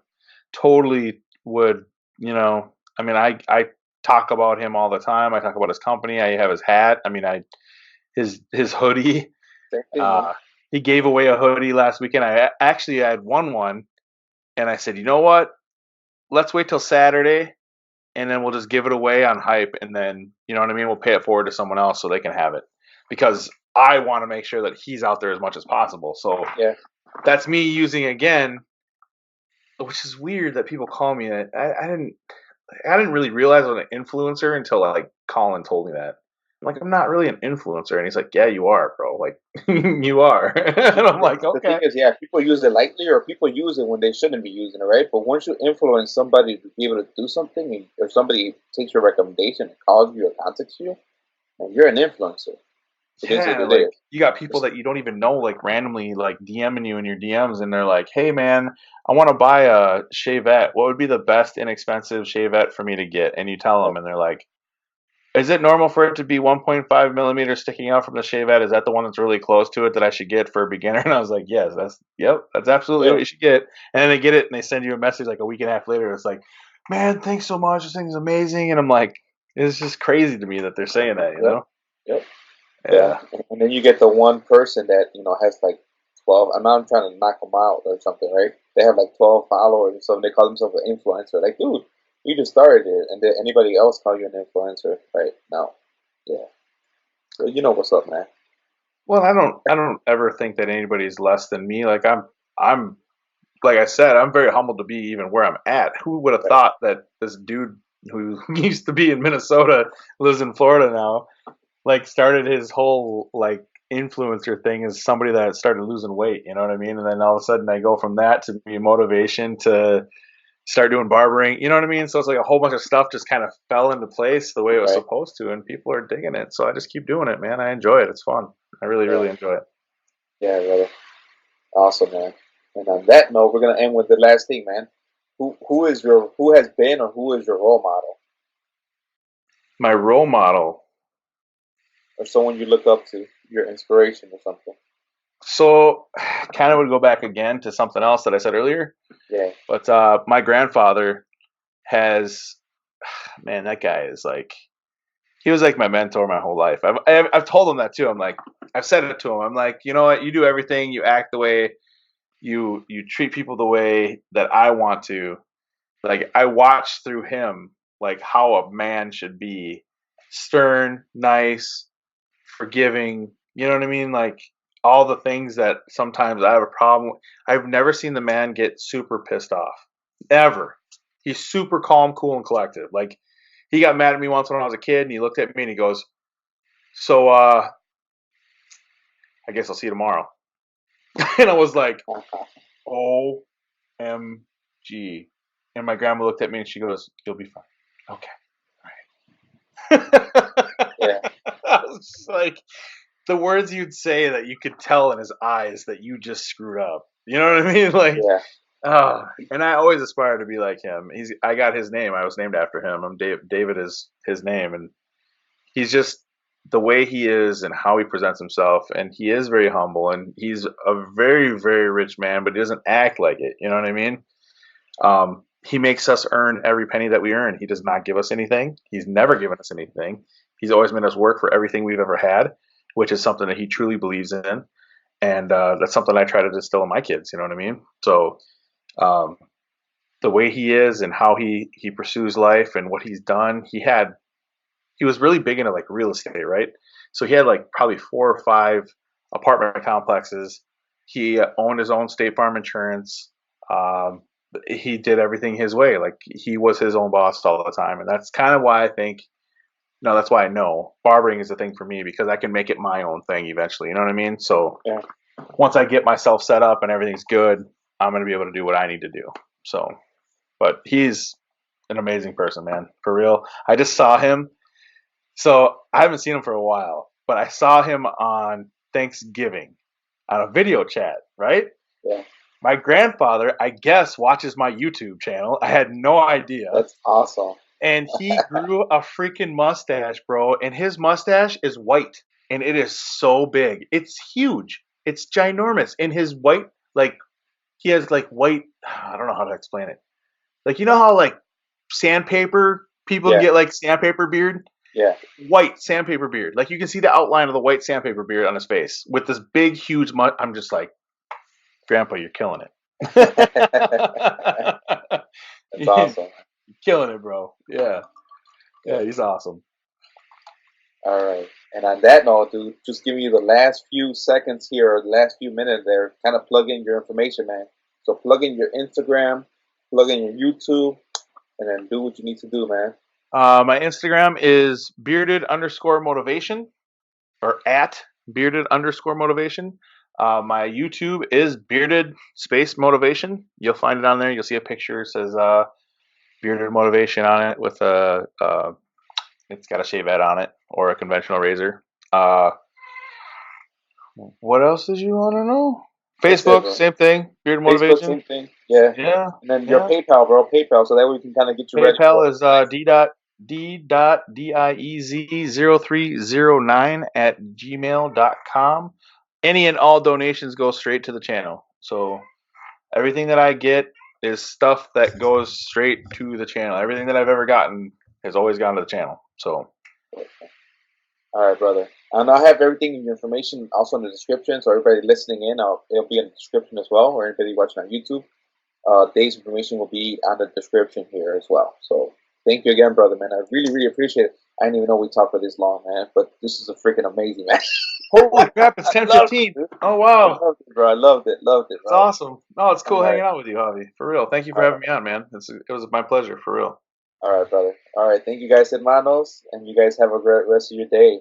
totally would, I mean, I talk about him all the time. I talk about his company. I have his hat. I mean, his hoodie. Same thing, man. Uh, he gave away a hoodie last weekend. I had won one, and I said, you know what? Let's wait till Saturday, and then we'll just give it away on hype, and then you know what I mean. We'll pay it forward to someone else so they can have it, because I want to make sure that he's out there as much as possible. So Yeah. that's me using again, which is weird that people call me that. I didn't really realize I was an influencer until like Colin told me that. I'm like, I'm not really an influencer, and he's like, yeah, you are, bro. Like, you are, and I'm like, The thing okay. is, yeah, people use it lightly, or people use it when they shouldn't be using it, right? But once you influence somebody to be able to do something, and if somebody takes your recommendation and calls you or contacts you, and you're an influencer. It is what Yeah, it like is. you got people It's, that you don't even know, like randomly, like DMing you in your DMs, and they're like, "Hey, man, I want to buy a shavette. What would be the best inexpensive shavette for me to get?" And you tell yeah, them, and they're like, "Is it normal for it to be 1.5 millimeters sticking out from the shavette? Is that the one that's really close to it that I should get for a beginner?" And I was like, "Yes, that's absolutely yeah, what you should get." And then they get it, and they send you a message like a week and a half later. It's like, "Man, thanks so much. This thing's amazing." And I'm like, it's just crazy to me that they're saying that, you yep, know? yep, yeah. Yeah. And then you get the one person that has like 12. I'm not trying to knock them out or something, right? They have like 12 followers and stuff. And they call themselves an influencer. Like, dude, you just started it, and did anybody else call you an influencer? Right? No. Yeah. So you know what's up, man. Well, I don't ever think that anybody's less than me. Like I'm like I said, I'm very humbled to be even where I'm at. Who would have Right. thought that this dude who used to be in Minnesota lives in Florida now, like started his whole like influencer thing as somebody that started losing weight, you know what I mean? And then all of a sudden I go from that to be motivation to start doing barbering, you know what I mean? So it's like a whole bunch of stuff just kind of fell into place the way it was Right. supposed to, and people are digging it. So I just keep doing it, man. I enjoy it. It's fun. I really, Yeah. really enjoy it. Yeah, brother. Awesome, man. And on that note, we're gonna end with the last thing, man. Who has been or who is your role model My role model. or someone you look up to, your inspiration or something? So kind of would go back again to something else that I said earlier, Yeah. but my grandfather has, man, that guy is like, he was like my mentor my whole life. I've told him that too. I'm like, I've said it to him. I'm like, you know what? You do everything. You act the way you treat people the way that I want to. Like I watched through him like how a man should be, stern, nice, forgiving. You know what I mean? Like all the things that sometimes I have a problem with. I've never seen the man get super pissed off. Ever. He's super calm, cool, and collected. Like he got mad at me once when I was a kid and he looked at me and he goes, "So I guess I'll see you tomorrow." And I was like, OMG. And my grandma looked at me and she goes, "You'll be fine." Okay. All right. Yeah. I was just like, the words you'd say that you could tell in his eyes that you just screwed up. You know what I mean? Like, Yeah. and I always aspire to be like him. I got his name. I was named after him. David is his name, and he's just the way he is and how he presents himself. And he is very humble, and he's a very, very rich man, but he doesn't act like it. You know what I mean? He makes us earn every penny that we earn. He does not give us anything. He's never given us anything. He's always made us work for everything we've ever had, which is something that he truly believes in. And that's something I try to distill in my kids. You know what I mean? So um, the way he is and how he pursues life and what he's done, he was really big into like real estate, right? So he had like probably 4 or 5 apartment complexes. He owned his own State Farm insurance. Um, he did everything his way. Like he was his own boss all the time, and that's kind of why I think. No, that's why I know barbering is a thing for me because I can make it my own thing eventually. You know what I mean? So Yeah. once I get myself set up and everything's good, I'm gonna be able to do what I need to do. So, but he's an amazing person, man, for real. I just saw him. So I haven't seen him for a while, but I saw him on Thanksgiving on a video chat, right? Yeah. My grandfather, I guess, watches my YouTube channel. I had no idea. That's awesome. And he grew a freaking mustache, bro. And his mustache is white. And it is so big. It's huge. It's ginormous. And his white, like, he has like white, I don't know how to explain it. Like, you know how like sandpaper, people Yeah. get like sandpaper beard? Yeah. White sandpaper beard. Like you can see the outline of the white sandpaper beard on his face with this big, huge I'm just like, Grandpa, you're killing it. That's awesome. Killing it, bro. Yeah. Yeah, he's awesome. All right. And on that note, dude, just give me the last few seconds here, or the last few minutes there. Kind of plug in your information, man. So plug in your Instagram, plug in your YouTube, and then do what you need to do, man. My Instagram is bearded_motivation or at bearded_motivation. My YouTube is bearded space motivation. You'll find it on there. You'll see a picture. It says bearded motivation on it with it's got a shave head on it or a conventional razor. What else did you want to know? That's it, Facebook, bro. same thing. Bearded Facebook, motivation. same thing. Yeah. Yeah, And then your yeah. PayPal, bro. PayPal, so that way we can kind of get you ready for PayPal it. is d.diez0309 at gmail.com. Any and all donations go straight to the channel. So everything that I get is stuff that goes straight to the channel. Everything that I've ever gotten has always gone to the channel. So All right, brother. And I'll have everything in your information also in the description. So everybody listening in, it'll be in the description as well. Or anybody watching on YouTube, Dave's information will be on the description here as well. So thank you again, brother, man. I really, really appreciate it. I didn't even know we talked for this long, man. But this is a freaking amazing, man. Holy crap! It's I loved 10:15. it, dude. Oh I wow, loved it, bro. I loved it. Loved it, it's bro. awesome. No, it's All cool right. hanging out with you, Javi. For real. Thank you for All having right. me on, man. It was my pleasure. For real. All right, brother. All right. Thank you guys, hermanos. And you guys have a great rest of your day.